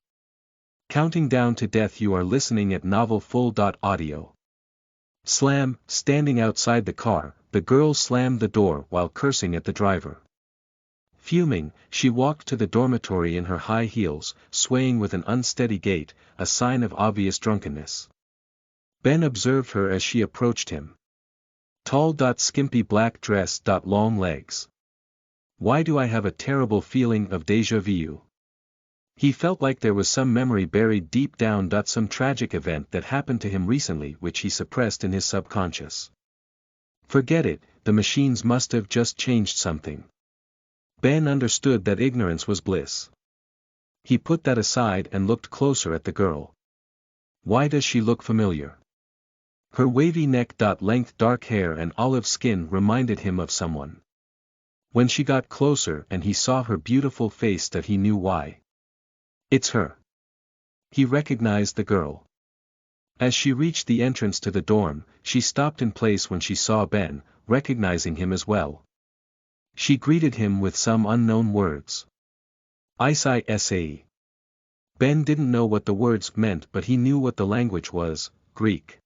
Counting down to death. You are listening at novelfull.audio. Slam. Standing outside the car, the girl slammed the door while cursing at the driver. Fuming, she walked to the dormitory in her high heels, swaying with an unsteady gait, a sign of obvious drunkenness. Ben observed her as she approached him. Tall. Skimpy black dress. Long legs. Why do I have a terrible feeling of déjà vu? He felt like there was some memory buried deep down. Some tragic event that happened to him recently which he suppressed in his subconscious. Forget it, the machines must have just changed something. Ben understood that ignorance was bliss. He put that aside and looked closer at the girl. Why does she look familiar? Her wavy neck. Length dark hair and olive skin reminded him of someone. When she got closer and he saw her beautiful face he knew why. It's her. He recognized the girl. As she reached the entrance to the dorm, she stopped in place when she saw Ben, recognizing him as well. She greeted him with some unknown words. Isa. Ben didn't know what the words meant, but he knew what the language was, Greek.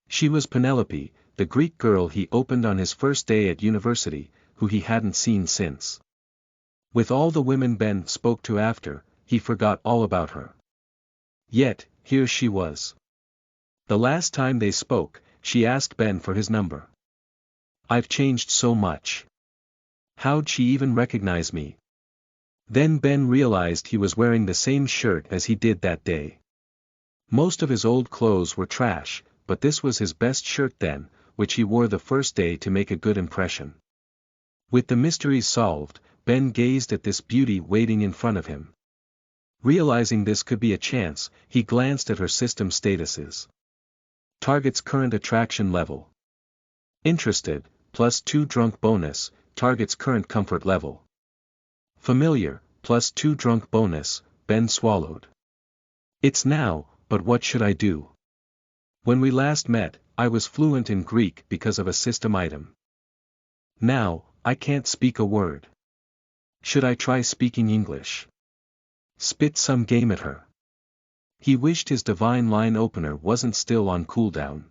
She was Penelope, the Greek girl he opened on his first day at university, who he hadn't seen since. With all the women Ben spoke to after, he forgot all about her. Yet, here she was. The last time they spoke, she asked Ben for his number. I've changed so much. How'd she even recognize me? Then Ben realized he was wearing the same shirt as he did that day. Most of his old clothes were trash, but this was his best shirt then, which he wore the first day to make a good impression. With the mysteries solved, Ben gazed at this beauty waiting in front of him. Realizing this could be a chance, he glanced at her system statuses. Target's current attraction level. Interested, +2 drunk bonus, target's current comfort level. Familiar, +2 drunk bonus, Ben swallowed. It's now, but what should I do? When we last met, I was fluent in Greek because of a system item. Now, I can't speak a word. Should I try speaking English? Spit some game at her. He wished his divine line opener wasn't still on cooldown.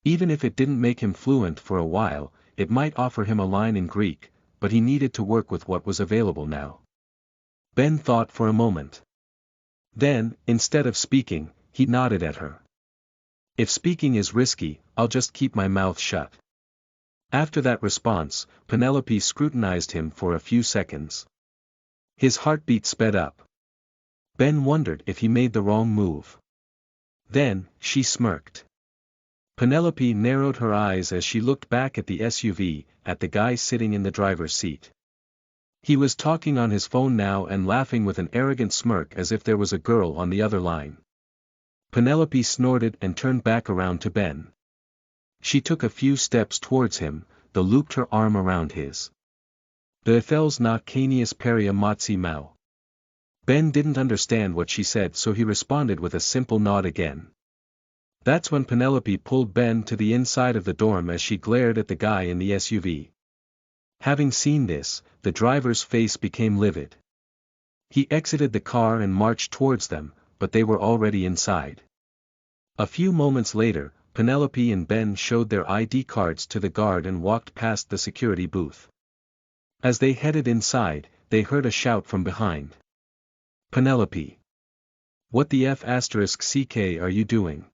Even if it didn't make him fluent for a while, it might offer him a line in Greek, but he needed to work with what was available now. Ben thought for a moment. Then, instead of speaking, he nodded at her. If speaking is risky, I'll just keep my mouth shut. After that response, Penelope scrutinized him for a few seconds. His heartbeat sped up. Ben wondered if he made the wrong move. Then, she smirked. Penelope narrowed her eyes as she looked back at the SUV, at the guy sitting in the driver's seat. He was talking on his phone now and laughing with an arrogant smirk as if there was a girl on the other line. Penelope snorted and turned back around to Ben. She took a few steps towards him, looped her arm around his. The Ethels na Canius peria motzi mau. Ben didn't understand what she said, so he responded with a simple nod again. That's when Penelope pulled Ben to the inside of the dorm as she glared at the guy in the SUV. Having seen this, the driver's face became livid. He exited the car and marched towards them, but they were already inside. A few moments later, Penelope and Ben showed their ID cards to the guard and walked past the security booth. As they headed inside, they heard a shout from behind. Penelope! What the F***ck are you doing?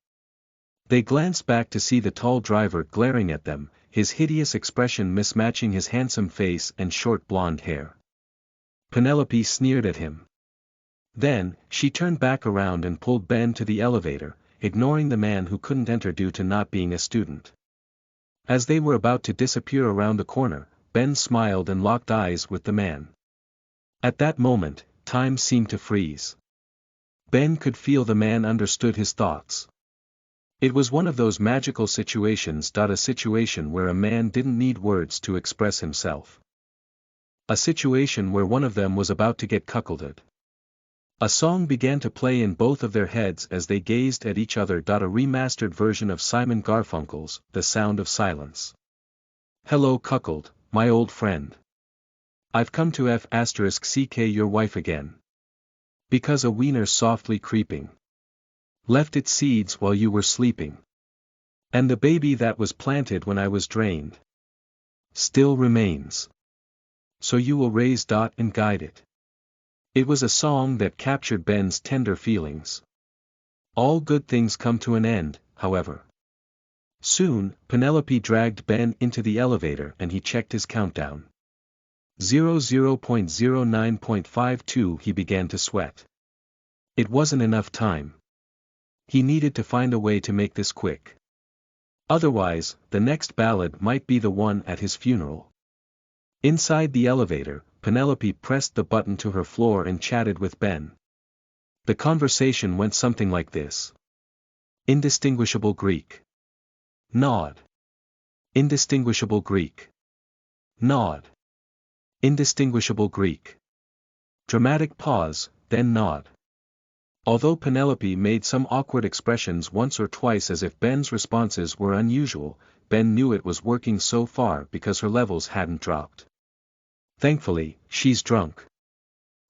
They glanced back to see the tall driver glaring at them, his hideous expression mismatching his handsome face and short blonde hair. Penelope sneered at him. Then, she turned back around and pulled Ben to the elevator, ignoring the man who couldn't enter due to not being a student. As they were about to disappear around the corner, Ben smiled and locked eyes with the man. At that moment, time seemed to freeze. Ben could feel the man understood his thoughts. It was one of those magical situations. A situation where a man didn't need words to express himself. A situation where one of them was about to get cuckolded. A song began to play in both of their heads as they gazed at each other. A remastered version of Simon Garfunkel's The Sound of Silence. Hello cuckold, my old friend. I've come to F***ck your wife again. Because a wiener softly creeping left its seeds while you were sleeping. And the baby that was planted when I was drained still remains. So you will raise and guide it. It was a song that captured Ben's tender feelings. All good things come to an end, however. Soon, Penelope dragged Ben into the elevator and he checked his countdown. 00.09.52. He began to sweat. It wasn't enough time. He needed to find a way to make this quick. Otherwise, the next ballad might be the one at his funeral. Inside the elevator, Penelope pressed the button to her floor and chatted with Ben. The conversation went something like this. Indistinguishable Greek. Nod. Indistinguishable Greek. Nod. Indistinguishable Greek. Dramatic pause, then nod. Although Penelope made some awkward expressions once or twice as if Ben's responses were unusual, Ben knew it was working so far because her levels hadn't dropped. Thankfully, she's drunk.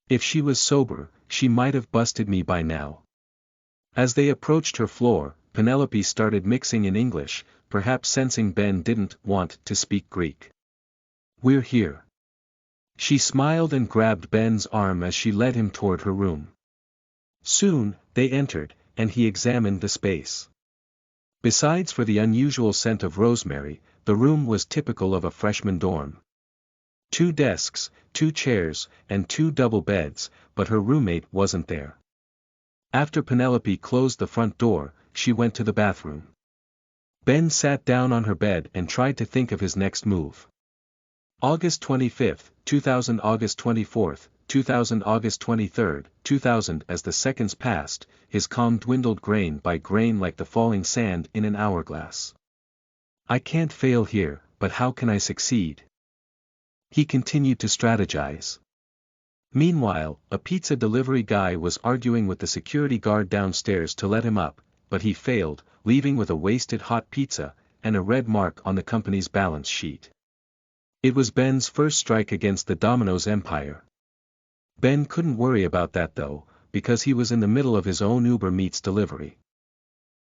If she was sober, she might have busted me by now. As they approached her floor, Penelope started mixing in English, perhaps sensing Ben didn't want to speak Greek. We're here. She smiled and grabbed Ben's arm as she led him toward her room. Soon, they entered, and he examined the space. Besides for the unusual scent of rosemary, the room was typical of a freshman dorm. 2 desks, 2 chairs, and 2 double beds, but her roommate wasn't there. After Penelope closed the front door, she went to the bathroom. Ben sat down on her bed and tried to think of his next move. August 25, 2000 August 24, 2000 August 23, 2000 As the seconds passed, his calm dwindled grain by grain like the falling sand in an hourglass. I can't fail here, but how can I succeed? He continued to strategize. Meanwhile, a pizza delivery guy was arguing with the security guard downstairs to let him up, but he failed, leaving with a wasted hot pizza, and a red mark on the company's balance sheet. It was Ben's first strike against the Domino's empire. Ben couldn't worry about that though, because he was in the middle of his own Uber Eats delivery.